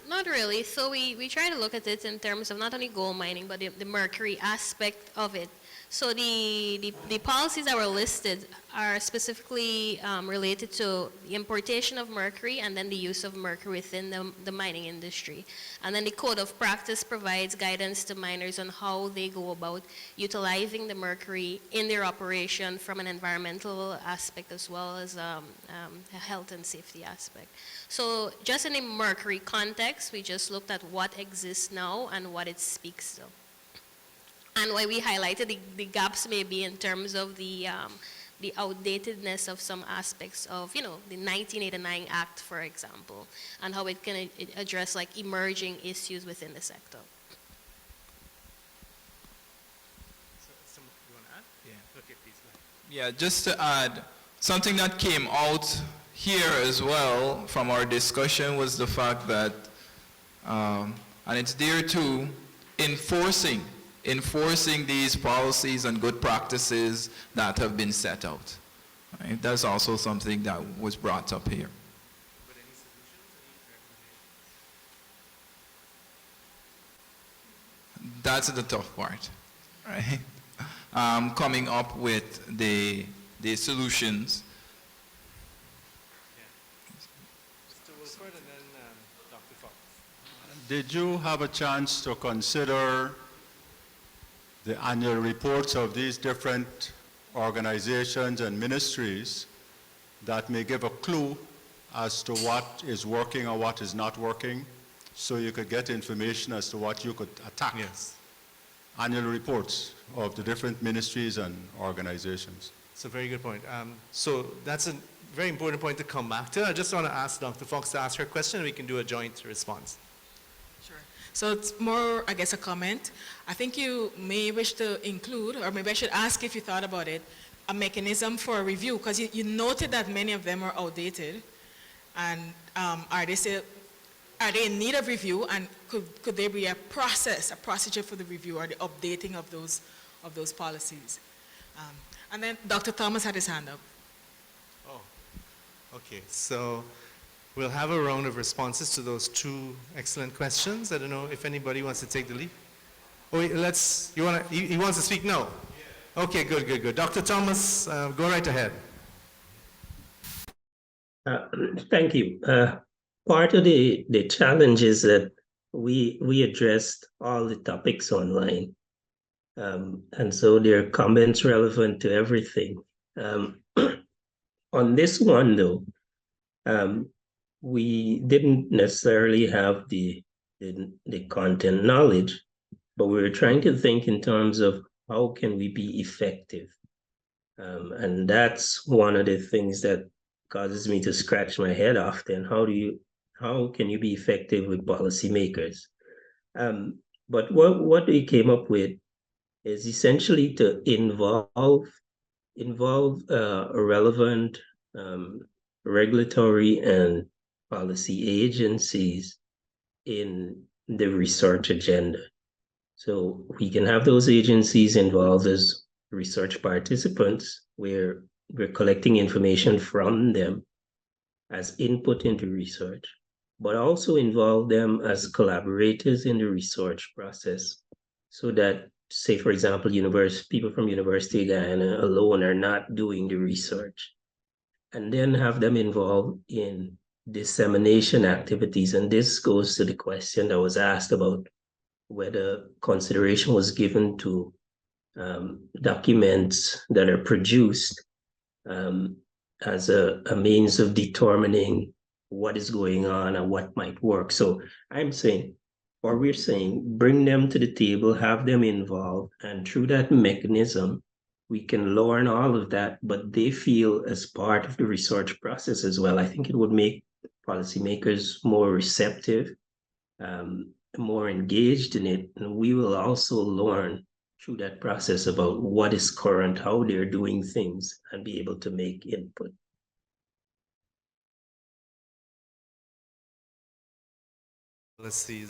Not really. So we try to look at it in terms of not only gold mining, but the mercury aspect of it. So the policies that were listed are specifically related to the importation of mercury and then the use of mercury within the mining industry. And then the code of practice provides guidance to miners on how they go about utilizing the mercury in their operation from an environmental aspect as well as a health and safety aspect. So just in a mercury context, we just looked at what exists now and what it speaks to. And why we highlighted the gaps maybe in terms of the outdatedness of some aspects of, the 1989 Act, for example, and how it can address like emerging issues within the sector. So you want to add? Yeah. Okay, please go ahead. Yeah, just to add, something that came out here as well from our discussion was the fact that, and it's there too, enforcing enforcing these policies and good practices that have been set out. Right? That's also something that was brought up here. That's the tough part, right? Coming up with the solutions. Did you have a chance to consider the annual reports of these different organizations and ministries that may give a clue as to what is working or what is not working, so you could get information as to what you could attack? Yes. Annual reports of the different ministries and organizations. It's a very good point. So that's a very important point to come back to. I just want to ask Dr. Fox to ask her question, and we can do a joint response. Sure. So it's more, I guess, a comment. I think you may wish to include, or maybe I should ask if you thought about it, a mechanism for a review, because you noted that many of them are outdated. And are they in need of review, and could there be a procedure for the review or the updating of those policies? And then Dr. Thomas had his hand up. Oh, okay. So we'll have a round of responses to those two excellent questions. I don't know if anybody wants to take the lead. Oh, he wants to speak now? Yeah. Okay, good. Dr. Thomas, go right ahead. Thank you. Part of the challenge is that we addressed all the topics online. And so there are comments relevant to everything. On this one, though, we didn't necessarily have the content knowledge, but we were trying to think in terms of how can we be effective. And that's one of the things that causes me to scratch my head often. How can you be effective with policymakers? But what we came up with is essentially to involve relevant regulatory and policy agencies in the research agenda. So we can have those agencies involved as research participants, where we're collecting information from them as input into research, but also involve them as collaborators in the research process, so that, say, for example, people from University of Guyana alone are not doing the research, and then have them involved in dissemination activities. And this goes to the question that was asked about whether consideration was given to documents that are produced as a means of determining what is going on and what might work. So we're saying, bring them to the table, have them involved, and through that mechanism, we can learn all of that, but they feel as part of the research process as well. I think it would make policymakers more receptive, more engaged in it, and we will also learn through that process about what is current, how they're doing things, and be able to make input. Let's see.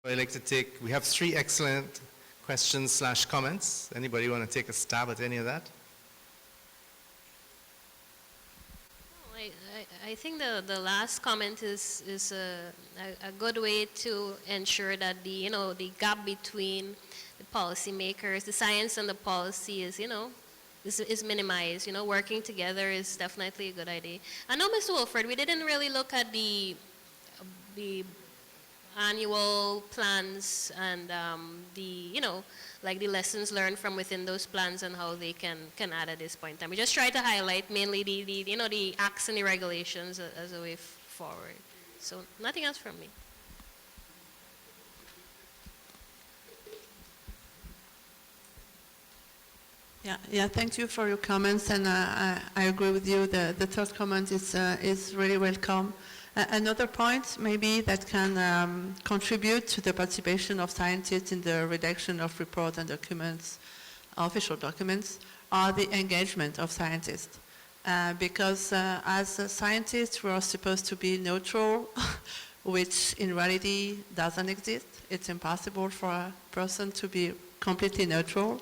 I'd like to we have 3 excellent questions/comments. Anybody want to take a stab at any of that? I think the last comment is a good way to ensure that the gap between the policymakers, the science and the policy is minimized. Working together is definitely a good idea. I know, Mr. Wilfred, we didn't really look at the annual plans and like the lessons learned from within those plans and how they can add at this point in time. We just try to highlight mainly the acts and the regulations as a way forward. So nothing else from me. Yeah. Thank you for your comments, and I agree with you. The third comment is really welcome. Another point maybe that can contribute to the participation of scientists in the redaction of reports and documents, official documents, are the engagement of scientists. Because as scientists, we are supposed to be neutral. which in reality doesn't exist. It's impossible for a person to be completely neutral.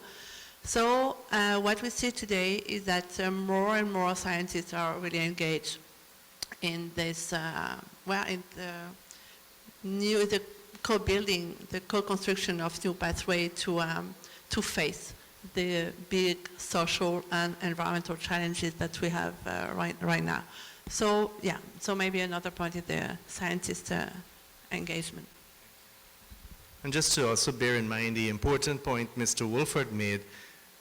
So what we see today is that more and more scientists are really engaged in this, in the co-building, the co-construction of new pathway to face the big social and environmental challenges that we have right now. So yeah, so maybe another point is the scientist engagement. And just to also bear in mind the important point Mr. Wolford made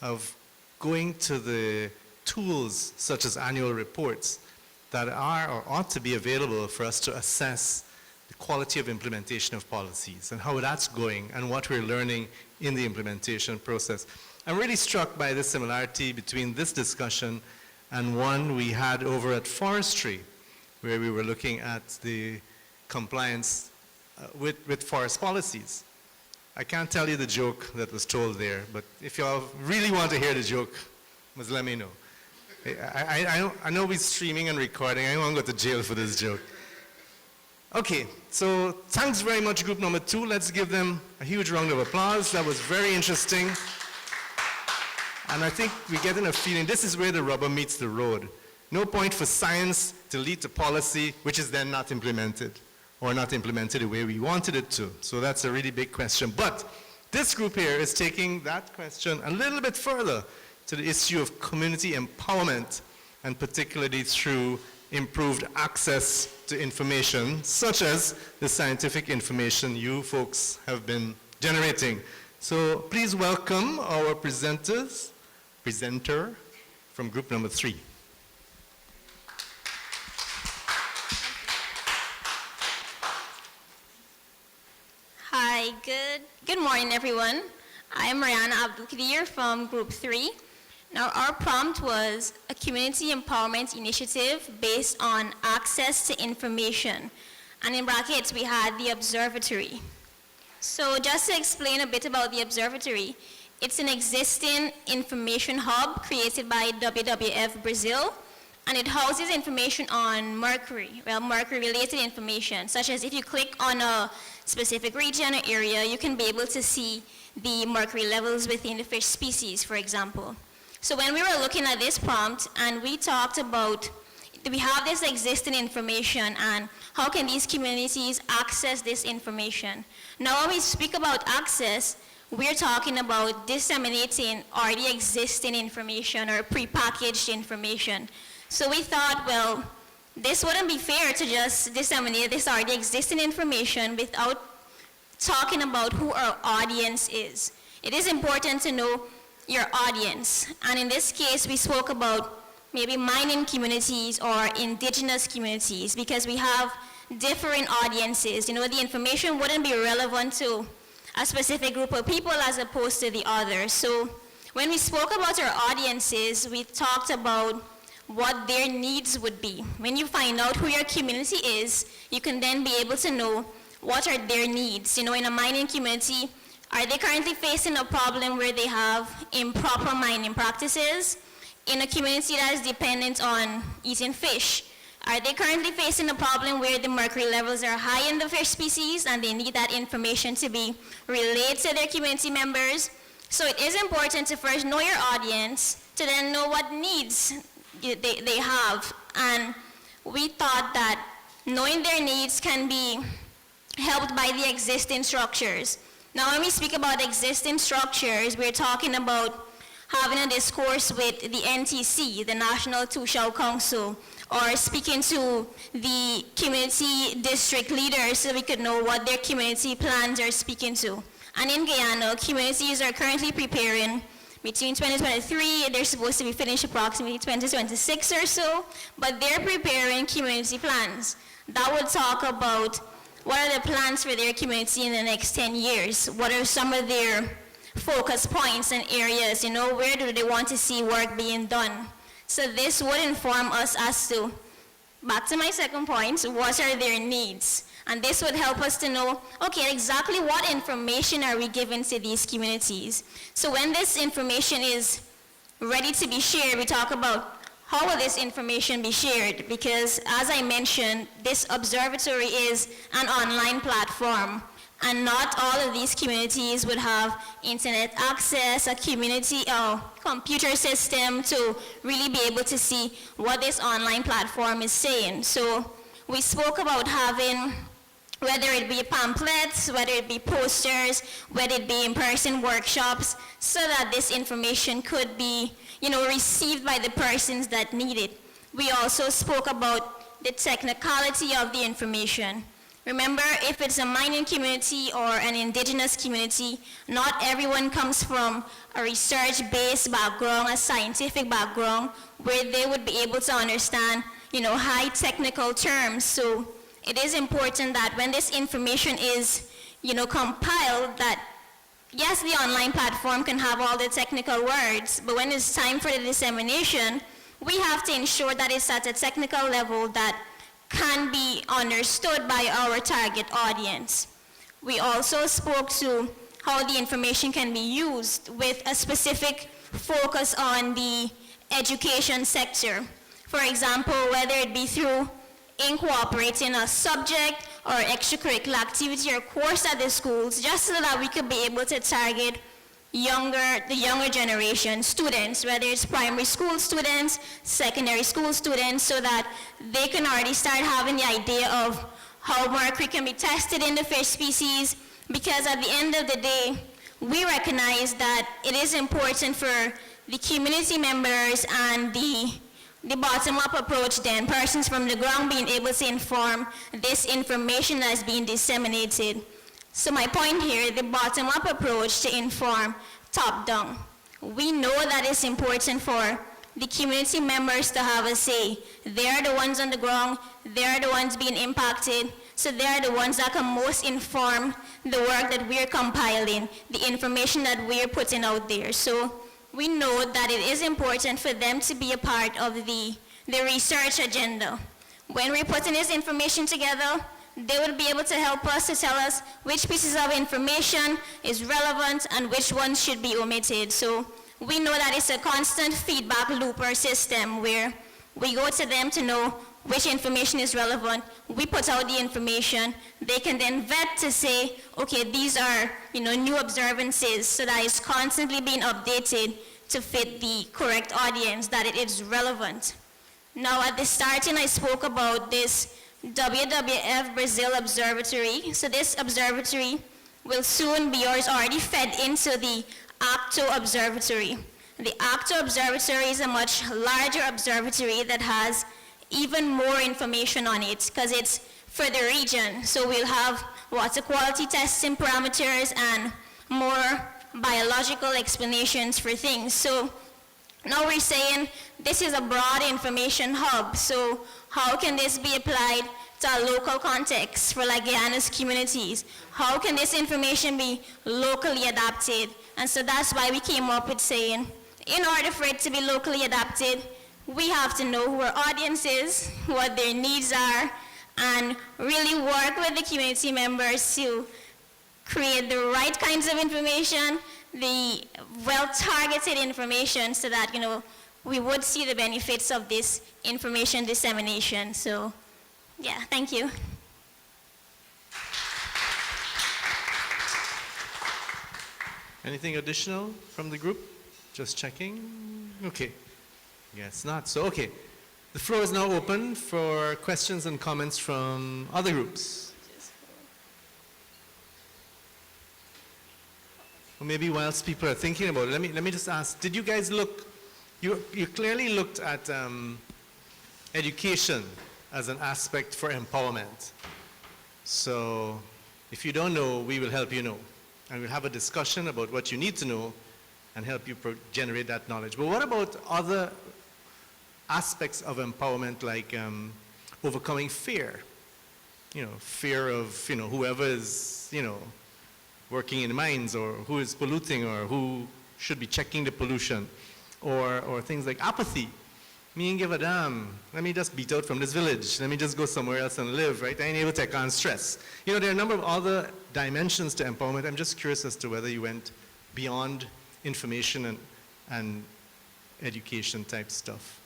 of going to the tools such as annual reports that are or ought to be available for us to assess the quality of implementation of policies and how that's going and what we're learning in the implementation process. I'm really struck by the similarity between this discussion and one we had over at forestry, where we were looking at the compliance with forest policies. I can't tell you the joke that was told there, but if y'all really want to hear the joke, must let me know. I know we're streaming and recording. I won't go to jail for this joke. Okay, so thanks very much, group number 2. Let's give them a huge round of applause. That was very interesting. And I think we're getting a feeling this is where the rubber meets the road. No point for science to lead to policy which is then not implemented or not implemented the way we wanted it to. So that's a really big question. But this group here is taking that question a little bit further to the issue of community empowerment, and particularly through improved access to information, such as the scientific information you folks have been generating. So please welcome our presenter from group number 3. Hi, good morning, everyone. I'm Mariana Abdulkadir from Group 3. Now, our prompt was a community empowerment initiative based on access to information. And in brackets, we had the observatory. So just to explain a bit about the observatory, it's an existing information hub created by WWF Brazil, and it houses information on mercury, mercury-related information, such as if you click on a specific region or area, you can be able to see the mercury levels within the fish species, for example. So when we were looking at this prompt, and we talked about, we have this existing information, and how can these communities access this information? Now, when we speak about access, we're talking about disseminating already existing information or prepackaged information. So we thought, well, this wouldn't be fair to just disseminate this already existing information without talking about who our audience is. It is important to know your audience. And in this case, we spoke about maybe mining communities or indigenous communities, because we have different audiences. You know, the information wouldn't be relevant to a specific group of people as opposed to the others. So when we spoke about our audiences, we talked about what their needs would be. When you find out who your community is, you can then be able to know what are their needs. You know, in a mining community, are they currently facing a problem where they have improper mining practices? In a community that is dependent on eating fish, are they currently facing a problem where the mercury levels are high in the fish species and they need that information to be relayed to their community members? So it is important to first know your audience, to then know what needs they have. And we thought that knowing their needs can be helped by the existing structures. Now, when we speak about existing structures, we're talking about having a discourse with the NTC, the National Tushao Council, or speaking to the community district leaders so we could know what their community plans are speaking to. And in Guyana, communities are currently preparing between 2023, they're supposed to be finished approximately 2026 or so, but they're preparing community plans that would talk about what are the plans for their community in the next 10 years? What are some of their focus points and areas? You know, where do they want to see work being done? So this would inform us as to, back to my second point, what are their needs? And this would help us to know, okay, exactly what information are we giving to these communities? So when this information is ready to be shared, we talk about how will this information be shared? Because as I mentioned, this observatory is an online platform, and not all of these communities would have internet access, a community or computer system to really be able to see what this online platform is saying. So we spoke about having, whether it be pamphlets, whether it be posters, whether it be in-person workshops, so that this information could be, received by the persons that need it. We also spoke about the technicality of the information. Remember, if it's a mining community or an indigenous community, not everyone comes from a research-based background, a scientific background, where they would be able to understand, high technical terms. So it is important that when this information is, compiled, that yes, the online platform can have all the technical words, but when it's time for the dissemination, we have to ensure that it's at a technical level that can be understood by our target audience. We also spoke to how the information can be used with a specific focus on the education sector. For example, whether it be through incorporating a subject or extracurricular activity or course at the schools, just so that we could be able to target the younger generation students, whether it's primary school students, secondary school students, so that they can already start having the idea of how mercury can be tested in the fish species, because at the end of the day, we recognize that it is important for the community members and the bottom-up approach, then persons from the ground being able to inform this information that's being disseminated. So my point here, the bottom-up approach to inform top-down. We know that it's important for the community members to have a say. They're the ones on the ground, they're the ones being impacted, so they're the ones that can most inform the work that we're compiling, the information that we're putting out there. So we know that it is important for them to be a part of the research agenda. When we're putting this information together, they would be able to help us to tell us which pieces of information is relevant and which ones should be omitted. So we know that it's a constant feedback loop or system where we go to them to know which information is relevant. We put out the information. They can then vet to say, okay, these are new observances, so that it's constantly being updated to fit the correct audience, that it is relevant. Now at the starting, I spoke about this WWF Brazil Observatory. So this observatory will soon be, or is already fed into the ACTO Observatory. The ACTO Observatory is a much larger observatory that has even more information on it because it's for the region. So we'll have water quality testing parameters and more biological explanations for things. So now we're saying this is a broad information hub. So how can this be applied to a local context for like Guyana's communities? How can this information be locally adapted? And so that's why we came up with saying, in order for it to be locally adapted, we have to know who our audience is, what their needs are, and really work with the community members to create the right kinds of information, the well-targeted information, so that we would see the benefits of this information dissemination. So, yeah, thank you. Anything additional from the group? Just checking. Okay. Yes, not. So, okay. The floor is now open for questions and comments from other groups. Or maybe whilst people are thinking about it, let me just ask, did you guys look, you clearly looked at education as an aspect for empowerment. So if you don't know, we will help you know. And we'll have a discussion about what you need to know and help you generate that knowledge. But what about other aspects of empowerment, like overcoming fear? Fear of, whoever is, working in mines, or who is polluting, or who should be checking the pollution, or things like apathy. Me ain't give a damn. Let me just beat out from this village. Let me just go somewhere else and live, right? I ain't able to take on stress. There are a number of other dimensions to empowerment. I'm just curious as to whether you went beyond information and education type stuff.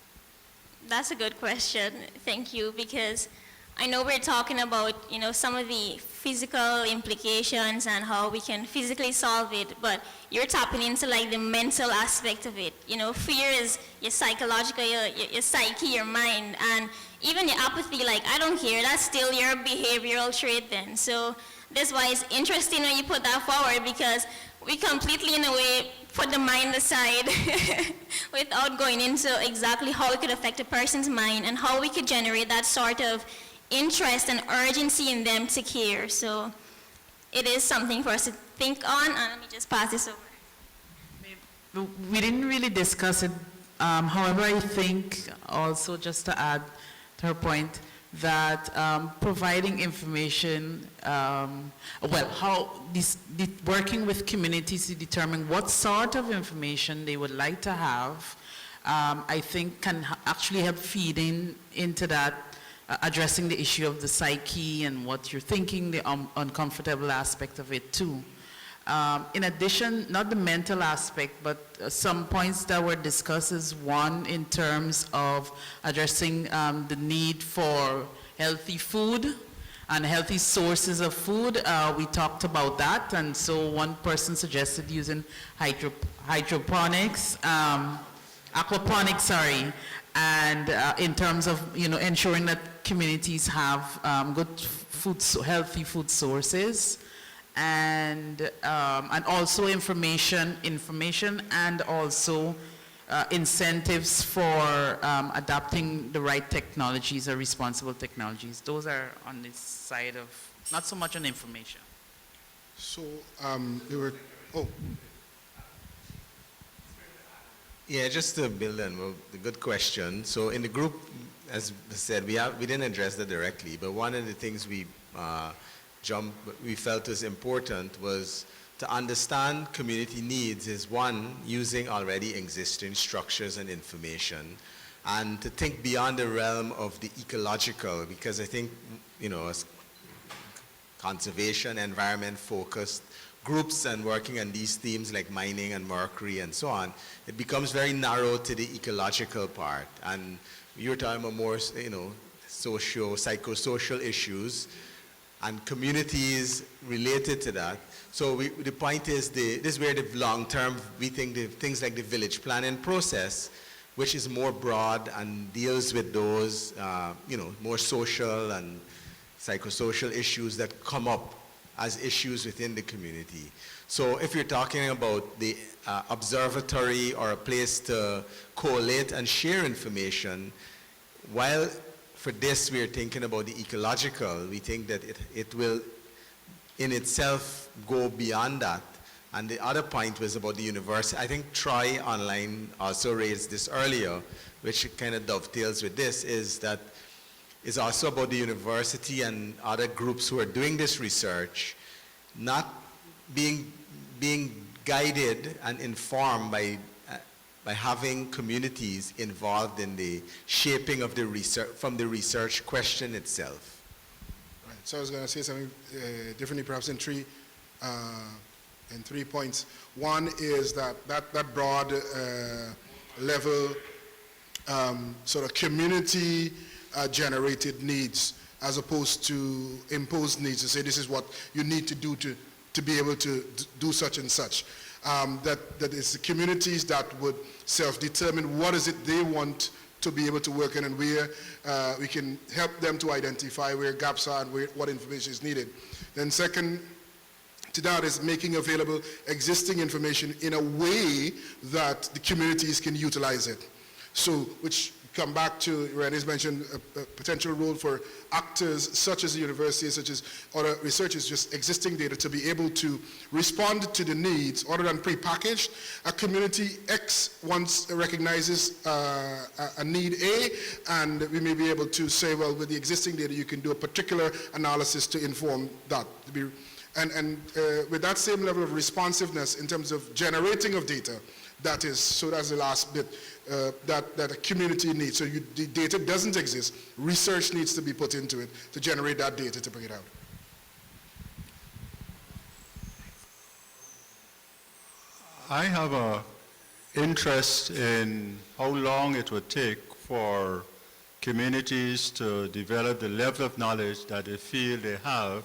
That's a good question. Thank you, because I know we're talking about, some of the physical implications and how we can physically solve it, but you're tapping into like the mental aspect of it. Fear is your psychological, your psyche, your mind, and even your apathy, like, I don't care, that's still your behavioral trait then. So that's why it's interesting when you put that forward, because we completely, in a way, put the mind aside without going into exactly how it could affect a person's mind and how we could generate that sort of interest and urgency in them to care. So it is something for us to think on, and let me just pass this over. We didn't really discuss it. However, I think also, just to add to her point, that providing information, working with communities to determine what sort of information they would like to have, I think can actually help feed into that, addressing the issue of the psyche and what you're thinking, the uncomfortable aspect of it too. In addition, not the mental aspect, but some points that were discussed is one in terms of addressing the need for healthy food and healthy sources of food. We talked about that, and so one person suggested using hydroponics, aquaponics, sorry, and in terms of ensuring that communities have good food, healthy food sources. And also information and also incentives for adopting the right technologies or responsible technologies. Those are on this side of, not so much on information. So there were, Yeah, just to build on the good question. So in the group, as I said, we didn't address that directly, but one of the things we felt was important was to understand community needs is one, using already existing structures and information, and to think beyond the realm of the ecological, because I think, as conservation, environment focused groups and working on these themes like mining and mercury and so on, it becomes very narrow to the ecological part. And you're talking about more, psychosocial issues and communities related to that. So the point is, this is where the long term, we think the things like the village planning process, which is more broad and deals with those, more social and psychosocial issues that come up as issues within the community. So if you're talking about the observatory or a place to collate and share information, while for this we're thinking about the ecological, we think that it will in itself go beyond that. And the other point was about the university. I think Troy Online also raised this earlier, which kind of dovetails with this, is that it's also about the university and other groups who are doing this research not being guided and informed by having communities involved in the shaping of the research, from the research question itself. Right. So I was going to say something differently, perhaps in three points. One is that broad level sort of community generated needs, as opposed to imposed needs, to say this is what you need to do to be able to do such and such. That it's the communities that would self-determine what is it they want to be able to work in, and where we can help them to identify where gaps are and what information is needed. Then second to that is making available existing information in a way that the communities can utilize it. So, which come back to, Renee's mentioned a potential role for actors such as the university, such as other researchers, just existing data to be able to respond to the needs other than prepackaged. A community X once recognizes a need A, and we may be able to say, well, with the existing data, you can do a particular analysis to inform that. And with that same level of responsiveness in terms of generating of data, that's the last bit. That a community needs. So the data doesn't exist. Research needs to be put into it to generate that data to bring it out. I have an interest in how long it would take for communities to develop the level of knowledge that they feel they have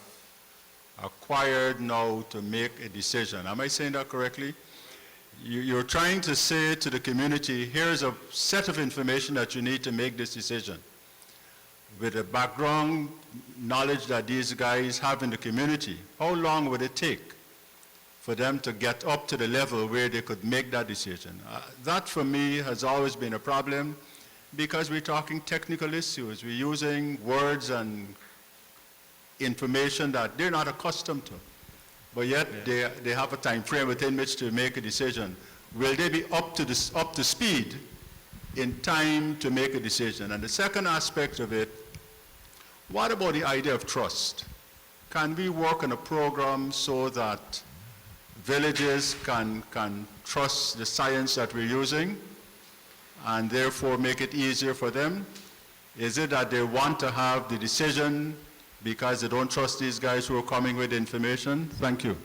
acquired now to make a decision. Am I saying that correctly? You're trying to say to the community, here's a set of information that you need to make this decision. With the background knowledge that these guys have in the community, how long would it take for them to get up to the level where they could make that decision? That for me has always been a problem because we're talking technical issues. We're using words and information that they're not accustomed to. But yet they have a time frame within which to make a decision. Will they be up to speed in time to make a decision? And the second aspect of it, what about the idea of trust? Can we work on a program so that villages can trust the science that we're using and therefore make it easier for them? Is it that they want to have the decision because they don't trust these guys who are coming with information? Thank you.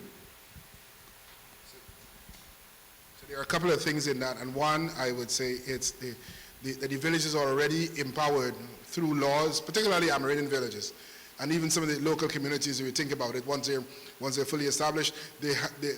So there are a couple of things in that, and one, I would say it's the villages are already empowered through laws, particularly Amerindian villages, and even some of the local communities, if you think about it, once they're fully established,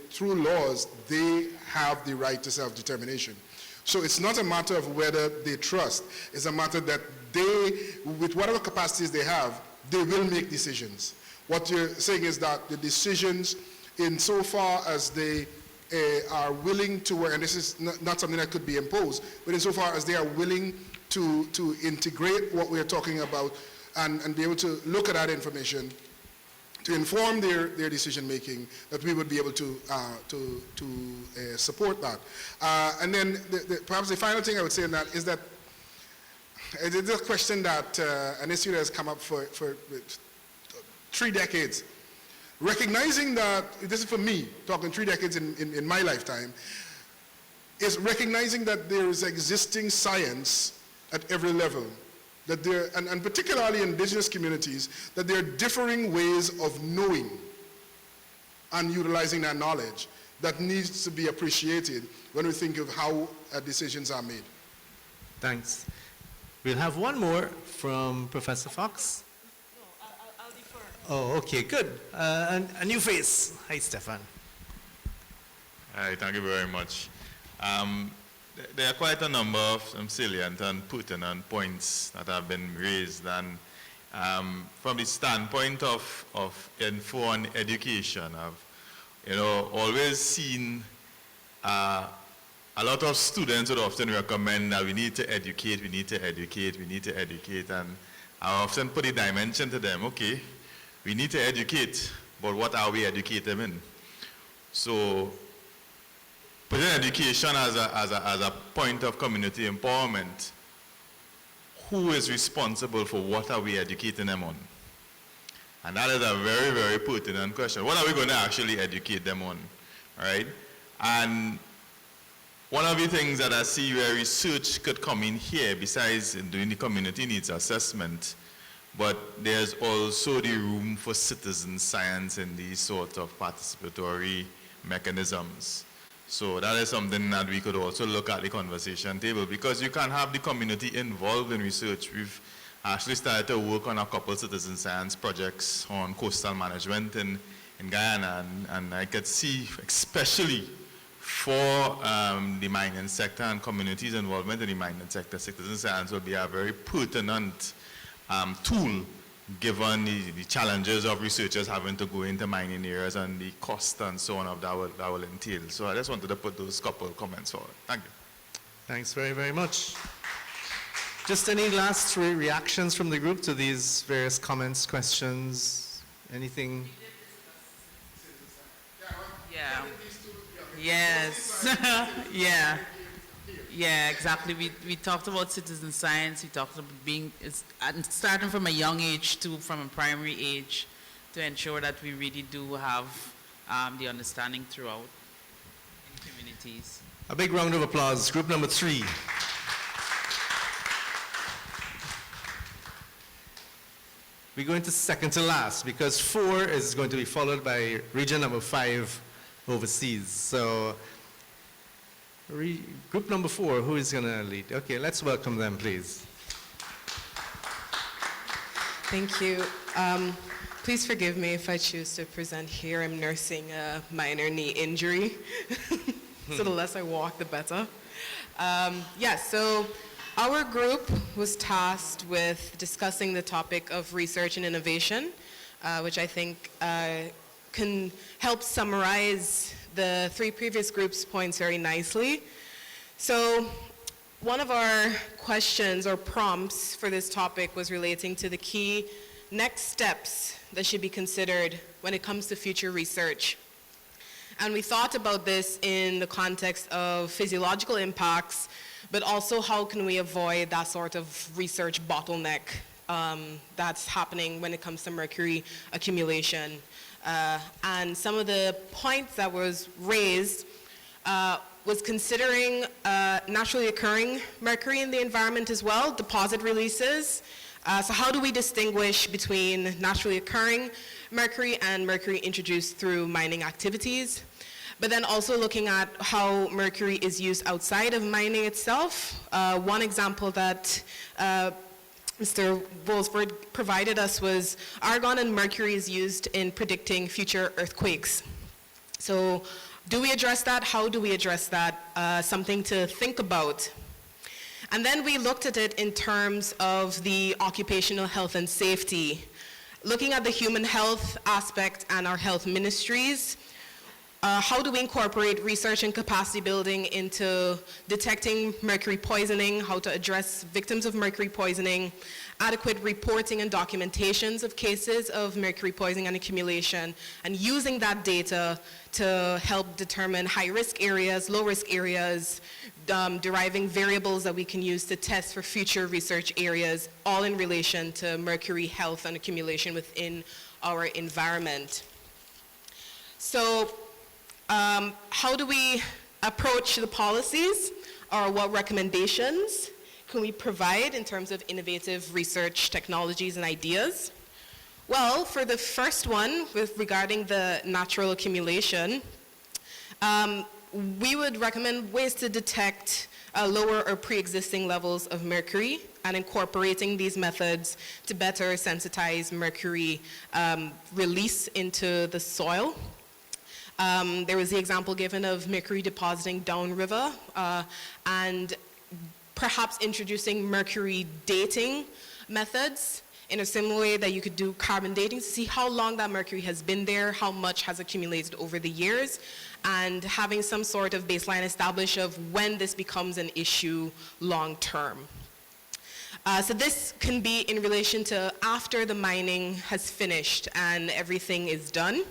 through laws, they have the right to self-determination. So it's not a matter of whether they trust, it's a matter that they, with whatever capacities they have, they will make decisions. What you're saying is that the decisions, insofar as they are willing to work, and this is not something that could be imposed, but insofar as they are willing to integrate what we're talking about and be able to look at that information to inform their decision making, that we would be able to support that. And then perhaps the final thing I would say in that is that it's a question that an issue that has come up for 3 decades. Recognizing that, this is for me, talking 3 decades in my lifetime, is recognizing that there is existing science at every level, that there, and particularly in indigenous communities, that there are differing ways of knowing and utilizing that knowledge that needs to be appreciated when we think of how decisions are made. Thanks. We'll have one more from Professor Fox. No, I'll defer. Oh, okay, good. A new face. Hi, Stefan. Hi, thank you very much. There are quite a number of salient and pertinent points that have been raised, and from the standpoint of informed education, I've always seen a lot of students would often recommend that we need to educate, we need to educate, we need to educate, and I often put a dimension to them. Okay, we need to educate, but what are we educating in? So putting education as a point of community empowerment, who is responsible for what are we educating them on? And that is a very, very pertinent question. What are we going to actually educate them on, right? And one of the things that I see where research could come in here, besides doing the community needs assessment, but there's also the room for citizen science in these sort of participatory mechanisms. So that is something that we could also look at the conversation table, because you can have the community involved in research. We've actually started to work on a couple of citizen science projects on coastal management in Guyana, and I could see, especially for the mining sector and communities' involvement in the mining sector, citizen science will be a very pertinent tool, given the challenges of researchers having to go into mining areas and the cost and so on of that will entail. So I just wanted to put those couple of comments forward. Thank you. Thanks very, very much. Just any last reactions from the group to these various comments, questions, anything? Yeah. Yes. Yeah. Yeah, exactly. We talked about citizen science. We talked about starting from a young age to from a primary age, to ensure that we really do have the understanding throughout in communities. A big round of applause. Group number 3. We're going to second to last, because 4 is going to be followed by region number 5 overseas. So group number 4, who is going to lead? Okay, let's welcome them, please. Thank you. Please forgive me if I choose to present here. I'm nursing a minor knee injury. So the less I walk, the better. So our group was tasked with discussing the topic of research and innovation, which I think can help summarize the three previous groups' points very nicely. So one of our questions or prompts for this topic was relating to the key next steps that should be considered when it comes to future research. And we thought about this in the context of physiological impacts, but also how can we avoid that sort of research bottleneck that's happening when it comes to mercury accumulation. And some of the points that was raised was considering naturally occurring mercury in the environment as well, deposit releases. So how do we distinguish between naturally occurring mercury and mercury introduced through mining activities? But then also looking at how mercury is used outside of mining itself. One example that Mr. Wolfsburg provided us was argon and mercury is used in predicting future earthquakes. So do we address that? How do we address that? Something to think about. And then we looked at it in terms of the occupational health and safety. Looking at the human health aspect and our health ministries, how do we incorporate research and capacity building into detecting mercury poisoning, how to address victims of mercury poisoning, adequate reporting and documentations of cases of mercury poisoning and accumulation, and using that data to help determine high-risk areas, low-risk areas, deriving variables that we can use to test for future research areas, all in relation to mercury health and accumulation within our environment. So, how do we approach the policies, or what recommendations can we provide in terms of innovative research technologies and ideas? Well, for the first one, regarding the natural accumulation, we would recommend ways to detect lower or pre-existing levels of mercury and incorporating these methods to better sensitize mercury release into the soil. There was the example given of mercury depositing downriver and perhaps introducing mercury dating methods in a similar way that you could do carbon dating to see how long that mercury has been there, how much has accumulated over the years, and having some sort of baseline established of when this becomes an issue long term. So this can be in relation to after the mining has finished and everything is done.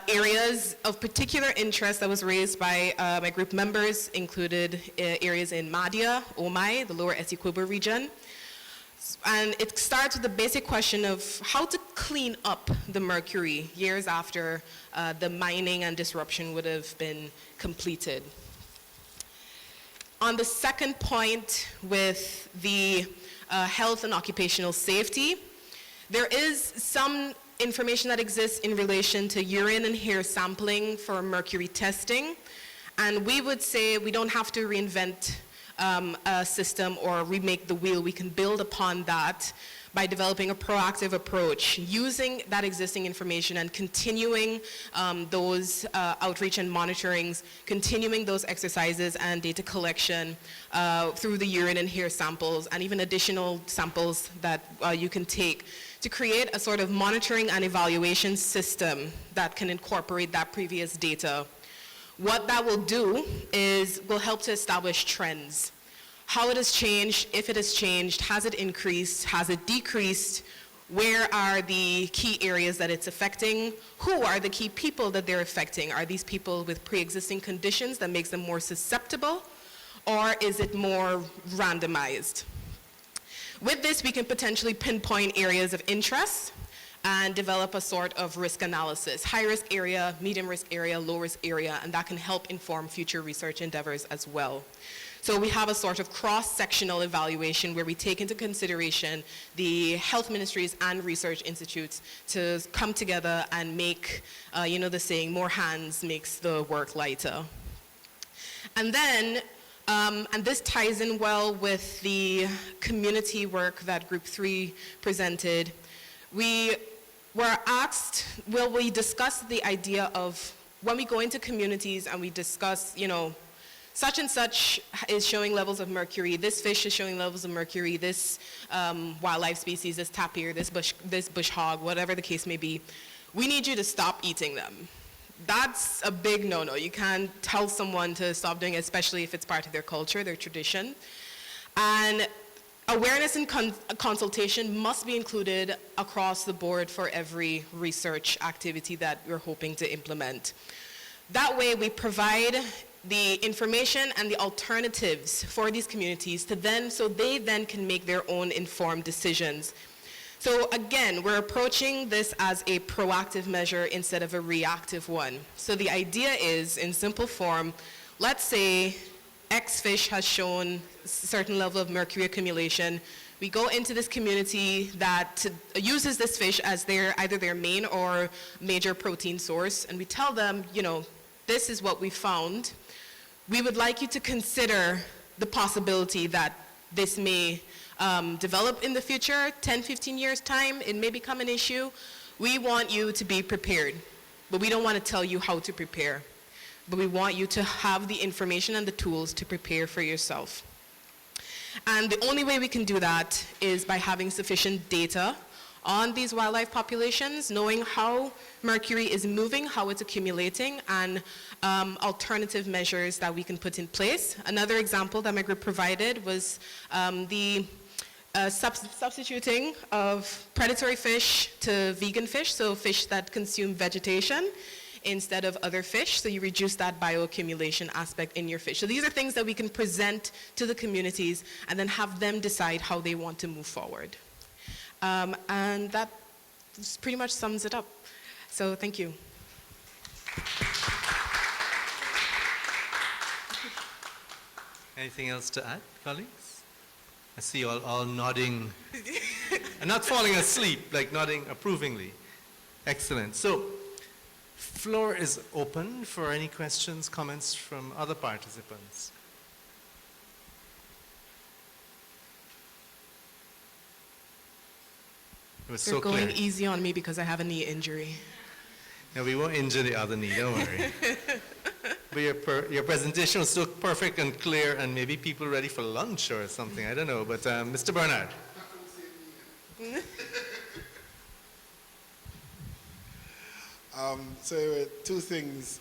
Areas of particular interest that was raised by my group members included areas in Madhya, Omai, the lower Essequibo region. And it starts with the basic question of how to clean up the mercury years after the mining and disruption would have been completed. On the second point with the health and occupational safety, there is some information that exists in relation to urine and hair sampling for mercury testing. And we would say we don't have to reinvent a system or remake the wheel. We can build upon that by developing a proactive approach, using that existing information and continuing those outreach and monitorings, continuing those exercises and data collection through the urine and hair samples, and even additional samples that you can take to create a sort of monitoring and evaluation system that can incorporate that previous data. What that will do is will help to establish trends. How it has changed, if it has changed, has it increased, has it decreased, where are the key areas that it's affecting, who are the key people that they're affecting? Are these people with pre-existing conditions that makes them more susceptible, or is it more randomized? With this, we can potentially pinpoint areas of interest and develop a sort of risk analysis, high risk area, medium risk area, low risk area, and that can help inform future research endeavors as well. So we have a sort of cross-sectional evaluation where we take into consideration the health ministries and research institutes to come together and make, the saying, more hands makes the work lighter. And then And this ties in well with the community work that Group 3 presented. We were asked, will we discuss the idea of when we go into communities and we discuss, you know, such and such is showing levels of mercury, this fish is showing levels of mercury, this wildlife species, this tapir, this bush hog, whatever the case may be, we need you to stop eating them. That's a big no-no. You can't tell someone to stop doing it, especially if it's part of their culture, their tradition. And awareness and consultation must be included across the board for every research activity that we're hoping to implement. That way we provide the information and the alternatives for these communities to then, so they then can make their own informed decisions. So again, we're approaching this as a proactive measure instead of a reactive one. So the idea is, in simple form, let's say X fish has shown a certain level of mercury accumulation. We go into this community that uses this fish as either their main or major protein source, and we tell them, you know, this is what we found. We would like you to consider the possibility that this may develop in the future, 10, 15 years time, it may become an issue. We want you to be prepared, but we don't want to tell you how to prepare. But we want you to have the information and the tools to prepare for yourself. And the only way we can do that is by having sufficient data on these wildlife populations, knowing how mercury is moving, how it's accumulating, and alternative measures that we can put in place. Another example that my group provided was the substituting of predatory fish to vegan fish, so fish that consume vegetation instead of other fish, so you reduce that bioaccumulation aspect in your fish. So these are things that we can present to the communities and then have them decide how they want to move forward. And that pretty much sums it up. So thank you. Anything else to add, colleagues? I see you all nodding, and not falling asleep, like nodding approvingly. Excellent. So, floor is open for any questions, comments from other participants. It was so clear. They're going easy on me because I have a knee injury. No, we won't injure the other knee, don't worry. But your presentation was so perfect and clear, and maybe people are ready for lunch or something, I don't know. But Mr. Bernard. So two things.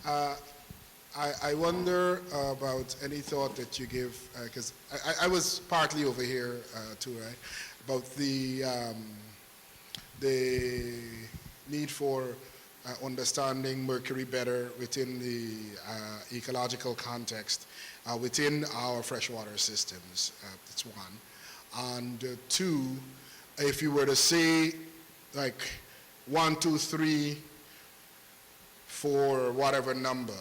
I wonder about any thought that you give, because I was partly over here too, right? About the need for understanding mercury better within the ecological context, within our freshwater systems. That's one. And two, if you were to say like 1, 2, 3, 4, whatever number,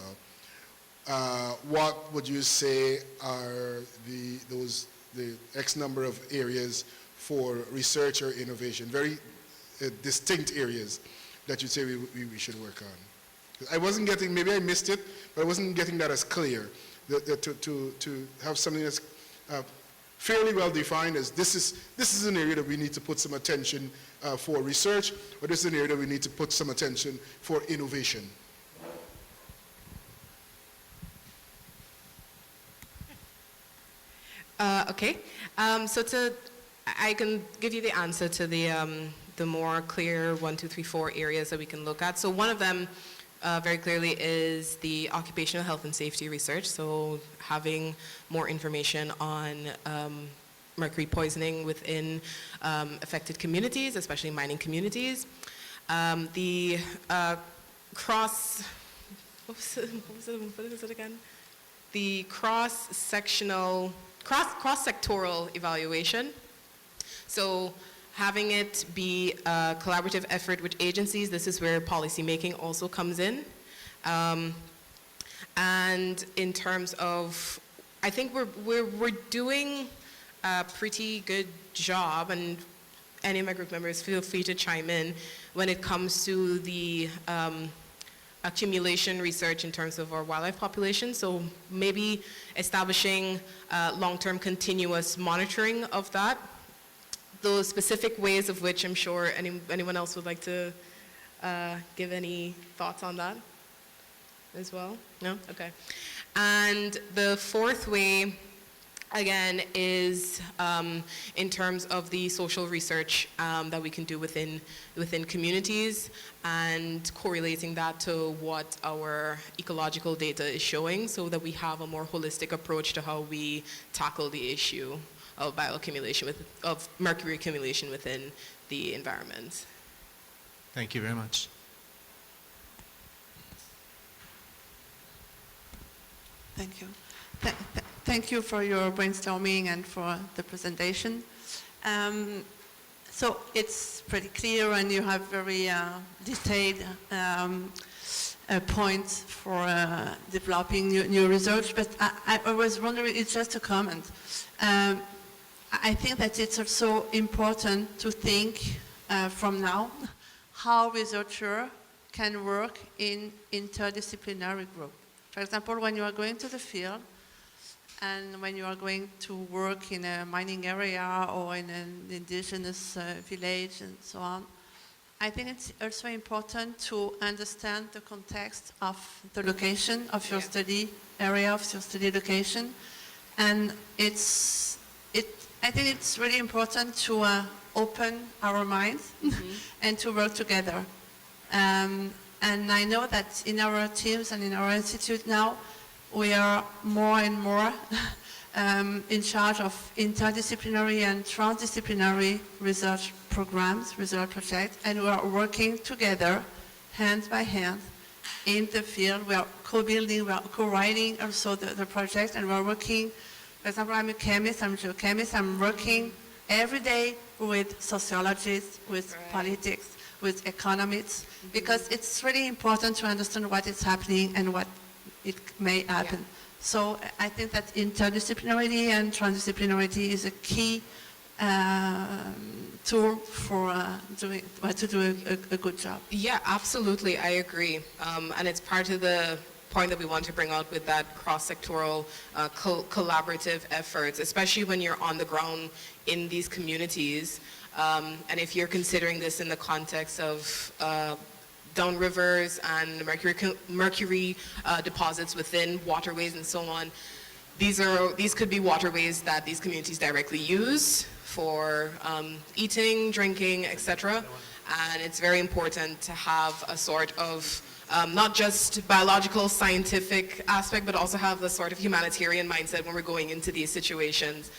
what would you say are the X number of areas for research or innovation, very distinct areas that you say we should work on? I wasn't getting, maybe I missed it, but I wasn't getting that as clear, to have something that's fairly well defined as this is an area that we need to put some attention for research, or this is an area that we need to put some attention for innovation. Okay, so I can give you the answer to the more clear 1, 2, 3, 4 areas that we can look at. So one of them very clearly is the occupational health and safety research. So having more information on mercury poisoning within affected communities, especially mining communities. The what is it again? The cross-sectoral evaluation. So having it be a collaborative effort with agencies, this is where policymaking also comes in. And in terms of, I think we're doing a pretty good job, and any of my group members feel free to chime in when it comes to the accumulation research in terms of our wildlife population. So maybe establishing long-term continuous monitoring of that. Those specific ways of which I'm sure anyone else would like to give any thoughts on that as well? No? Okay. And the fourth way, again, is in terms of the social research that we can do within communities and correlating that to what our ecological data is showing so that we have a more holistic approach to how we tackle the issue of bioaccumulation, of mercury accumulation within the environment. Thank you very much. Thank you. Thank you for your brainstorming and for the presentation. So it's pretty clear and you have very detailed points for developing new research, but I was wondering, it's just a comment. I think that it's also important to think from now how researchers can work in interdisciplinary group. For example, when you are going to the field and when you are going to work in a mining area or in an indigenous village and so on, I think it's also important to understand the context of the location of your study area, of your study location. And I think it's really important to open our minds and to work together. And I know that in our teams and in our institute now, we are more and more in charge of interdisciplinary and transdisciplinary research programs, research projects, and we are working together, hand by hand, in the field. We are co-building, we are co-writing also the project, and we are working. For example, I'm a chemist, I'm a geochemist, I'm working every day with sociologists, with politics, with economists, because it's really important to understand what is happening and what it may happen. Yeah. So I think that interdisciplinarity and transdisciplinarity is a key tool for to do a good job. Yeah, absolutely, I agree. And it's part of the point that we want to bring out with that cross-sectoral collaborative efforts, especially when you're on the ground in these communities. And if you're considering this in the context of downrivers and mercury deposits within waterways and so on, these could be waterways that these communities directly use for eating, drinking, etc. And it's very important to have a sort of not just biological, scientific aspect, but also have the sort of humanitarian mindset when we're going into these situations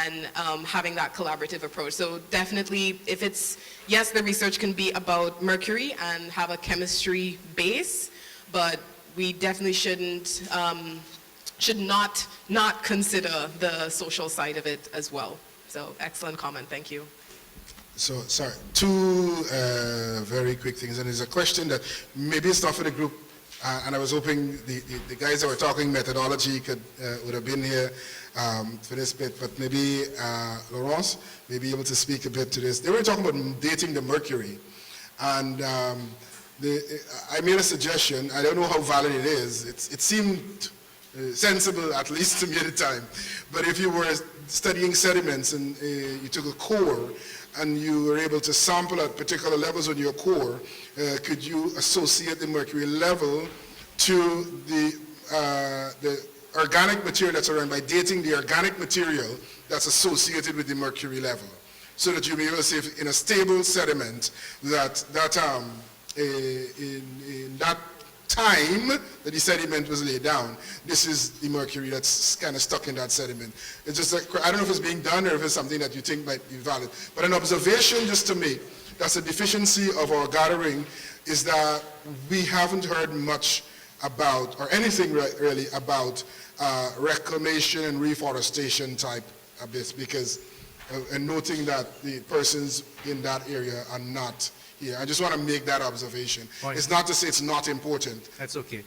and having that collaborative approach. So definitely, if it's, yes, the research can be about mercury and have a chemistry base, but we definitely should not consider the social side of it as well. So excellent comment, thank you. So, sorry, two very quick things, and there's a question that maybe it's not for the group, and I was hoping the guys that were talking methodology would have been here for this bit, but maybe Laurence may be able to speak a bit to this. They were talking about dating the mercury, and I made a suggestion. I don't know how valid it is. It seemed sensible, at least to me at the time, but if you were studying sediments and you took a core and you were able to sample at particular levels on your core, could you associate the mercury level to the organic material that's around by dating the organic material that's associated with the mercury level, so that you'll be able to say if in a stable sediment that in that time that the sediment was laid down, this is the mercury that's kind of stuck in that sediment. It's just like, I don't know if it's being done or if it's something that you think might be valid, but an observation just to make, that's a deficiency of our gathering, is that we haven't heard much about, or anything really about reclamation and reforestation type of this, because, and noting that the persons in that area are not here. I just want to make that observation. Point. It's not to say it's not important. That's okay.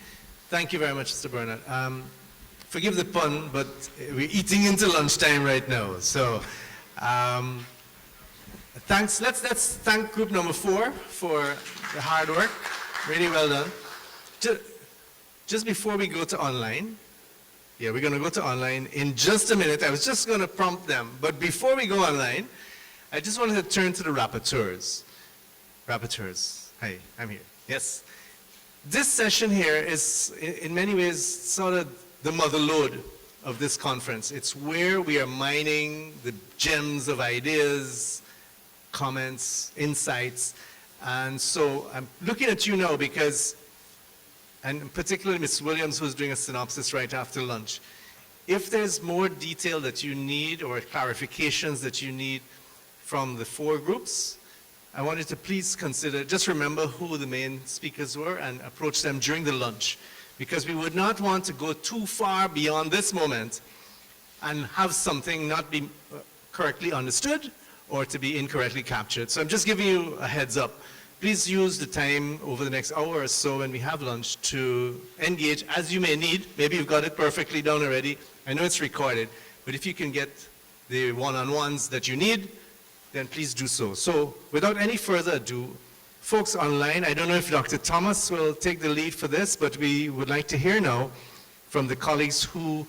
Thank you very much, Mr. Bernard. Forgive the pun, but we're eating into lunchtime right now. So thanks. Let's thank group number 4 for the hard work. Really well done. Just before we go to online, yeah, we're going to go to online in just a minute. I was just going to prompt them. But before we go online, I just wanted to turn to the rapporteurs. Rapporteurs, hi, I'm here. Yes. This session here is, in many ways, sort of the mother lode of this conference. It's where we are mining the gems of ideas, comments, insights. And so I'm looking at you now because, and particularly Ms. Williams, who's doing a synopsis right after lunch. If there's more detail that you need or clarifications that you need from the four groups, I want you to please consider, just remember who the main speakers were and approach them during the lunch, because we would not want to go too far beyond this moment and have something not be correctly understood or to be incorrectly captured. So I'm just giving you a heads up. Please use the time over the next hour or so when we have lunch to engage as you may need. Maybe you've got it perfectly done already. I know it's recorded, but if you can get the one-on-ones that you need, then please do so. So without any further ado, folks online, I don't know if Dr. Thomas will take the lead for this, but we would like to hear now from the colleagues who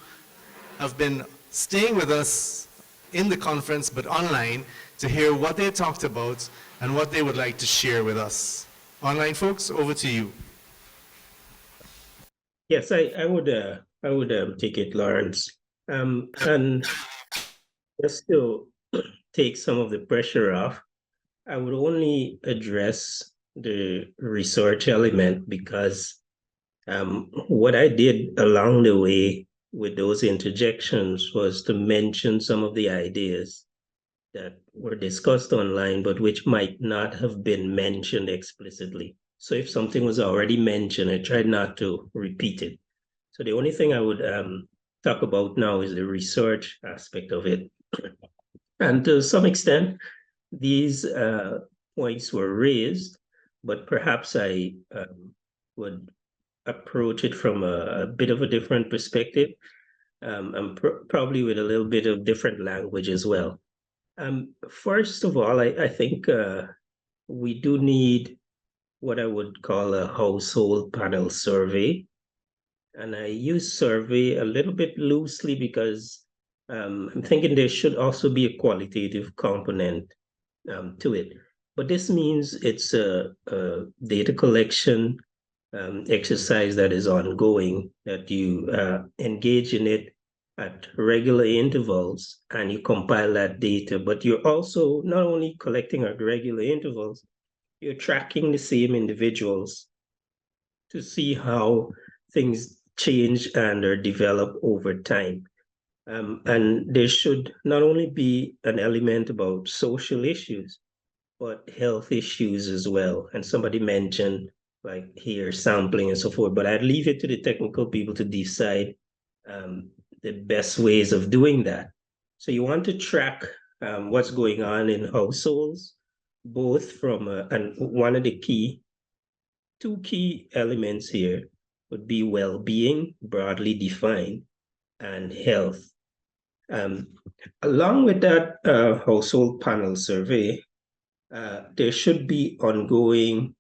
have been staying with us in the conference but online to hear what they talked about and what they would like to share with us. Online folks, over to you. Yes, I would take it, Laurence. And just to take some of the pressure off, I would only address the research element because what I did along the way with those interjections was to mention some of the ideas that were discussed online, but which might not have been mentioned explicitly. So if something was already mentioned, I tried not to repeat it. So the only thing I would talk about now is the research aspect of it. And to some extent, these points were raised, but perhaps I would approach it from a bit of a different perspective, and probably with a little bit of different language as well. First of all, I think we do need what I would call a household panel survey. And I use survey a little bit loosely because I'm thinking there should also be a qualitative component to it. But this means it's a data collection exercise that is ongoing, that you engage in it at regular intervals and you compile that data, but you're also not only collecting at regular intervals, you're tracking the same individuals to see how things change and are developed over time. And there should not only be an element about social issues, but health issues as well. And somebody mentioned like hair sampling and so forth, but I'd leave it to the technical people to decide the best ways of doing that. So you want to track what's going on in households, both from, and one of the two key elements here would be well-being, broadly defined, and health. Along with that household panel survey, there should be ongoing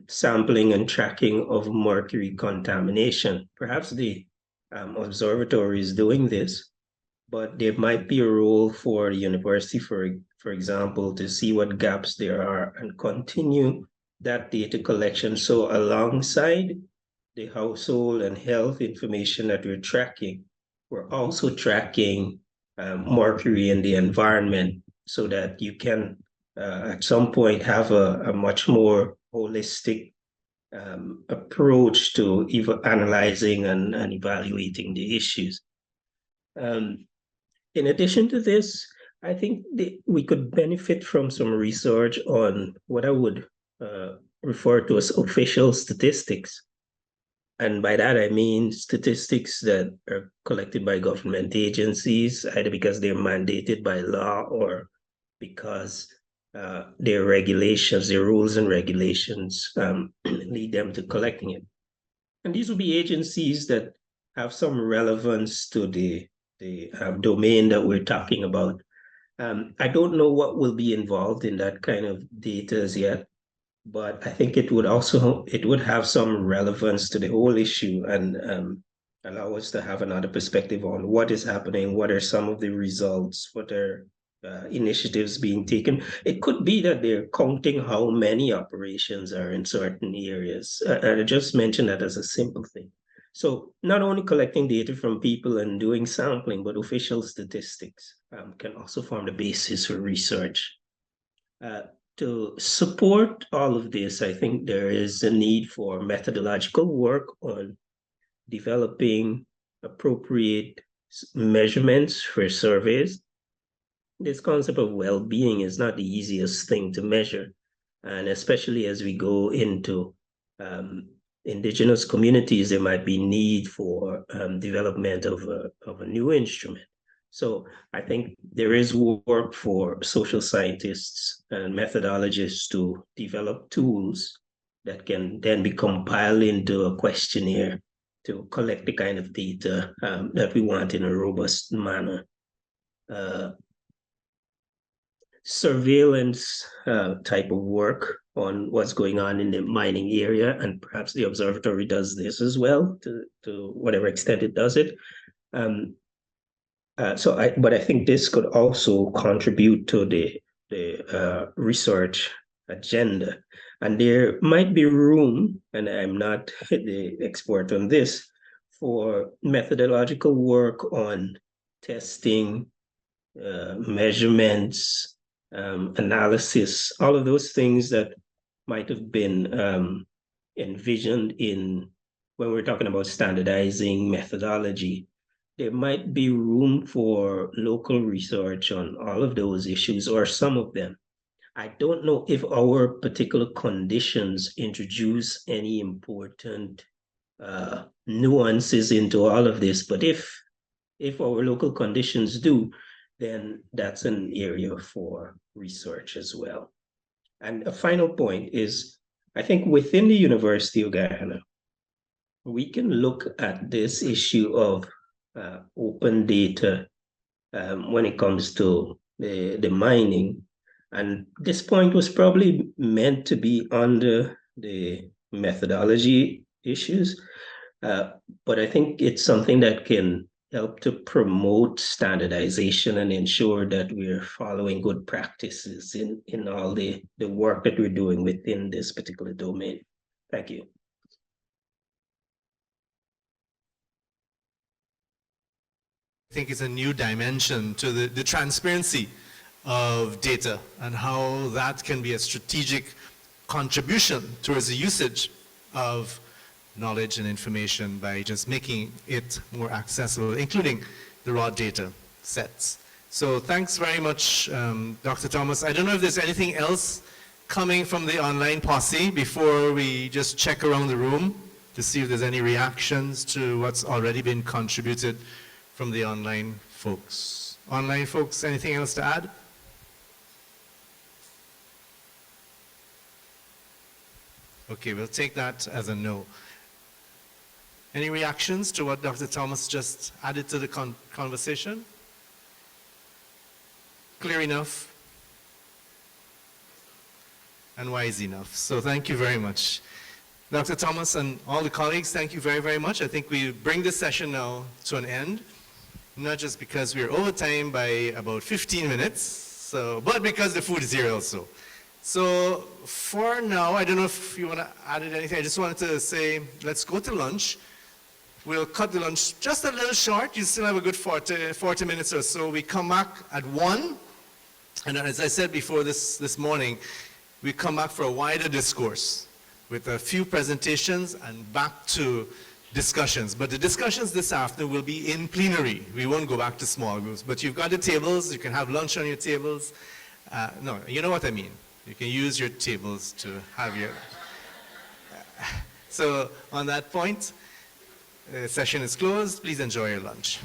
sampling and tracking of mercury contamination. Perhaps the observatory is doing this, but there might be a role for the university, for example, to see what gaps there are and continue that data collection. So alongside the household and health information that we're tracking, we're also tracking mercury in the environment so that you can at some point have a much more holistic approach to analyzing and evaluating the issues. In addition to this, I think we could benefit from some research on what I would refer to as official statistics. And by that, I mean statistics that are collected by government agencies, either because they're mandated by law or because their regulations, their rules and regulations lead them to collecting it. And these will be agencies that have some relevance to the domain that we're talking about. I don't know what will be involved in that kind of data as yet, but I think it would have some relevance to the whole issue and allow us to have another perspective on what is happening, what are some of the results, what are initiatives being taken. It could be that they're counting how many operations are in certain areas. I just mentioned that as a simple thing. So not only collecting data from people and doing sampling, but official statistics can also form the basis for research. To support all of this, I think there is a need for methodological work on developing appropriate measurements for surveys. This concept of well-being is not the easiest thing to measure, and especially as we go into indigenous communities, there might be need for development of a new instrument. So I think there is work for social scientists and methodologists to develop tools that can then be compiled into a questionnaire to collect the kind of data that we want in a robust manner. Surveillance type of work on what's going on in the mining area, and perhaps the observatory does this as well to whatever extent it does it. But I think this could also contribute to the research agenda. And there might be room, and I'm not the expert on this, for methodological work on testing, measurements, analysis, all of those things that might have been envisioned when we're talking about standardizing methodology. There might be room for local research on all of those issues or some of them. I don't know if our particular conditions introduce any important nuances into all of this, but if our local conditions do, then that's an area for research as well. And a final point is, I think within the University of Guyana, we can look at this issue of open data when it comes to the mining. And this point was probably meant to be under the methodology issues, but I think it's something that can help to promote standardization and ensure that we're following good practices in all the work that we're doing within this particular domain. Thank you. I think it's a new dimension to the transparency of data and how that can be a strategic contribution towards the usage of knowledge and information by just making it more accessible, including the raw data sets. So thanks very much, Dr. Thomas. I don't know if there's anything else coming from the online posse before we just check around the room to see if there's any reactions to what's already been contributed from the online folks. Online folks, anything else to add? Okay, we'll take that as a no. Any reactions to what Dr. Thomas just added to the conversation? Clear enough and wise enough. So thank you very much. Dr. Thomas and all the colleagues, thank you very, very much. I think we bring this session now to an end, not just because we're over time by about 15 minutes, but because the food is here also. So for now, I don't know if you want to add anything. I just wanted to say, let's go to lunch. We'll cut the lunch just a little short. You still have a good 40 minutes or so. We come back at 1. And as I said before this morning, we come back for a wider discourse with a few presentations and back to discussions. But the discussions this afternoon will be in plenary. We won't go back to small groups. But you've got the tables. You can have lunch on your tables. No, you know what I mean. You can use your tables to have your... So on that point, the session is closed. Please enjoy your lunch.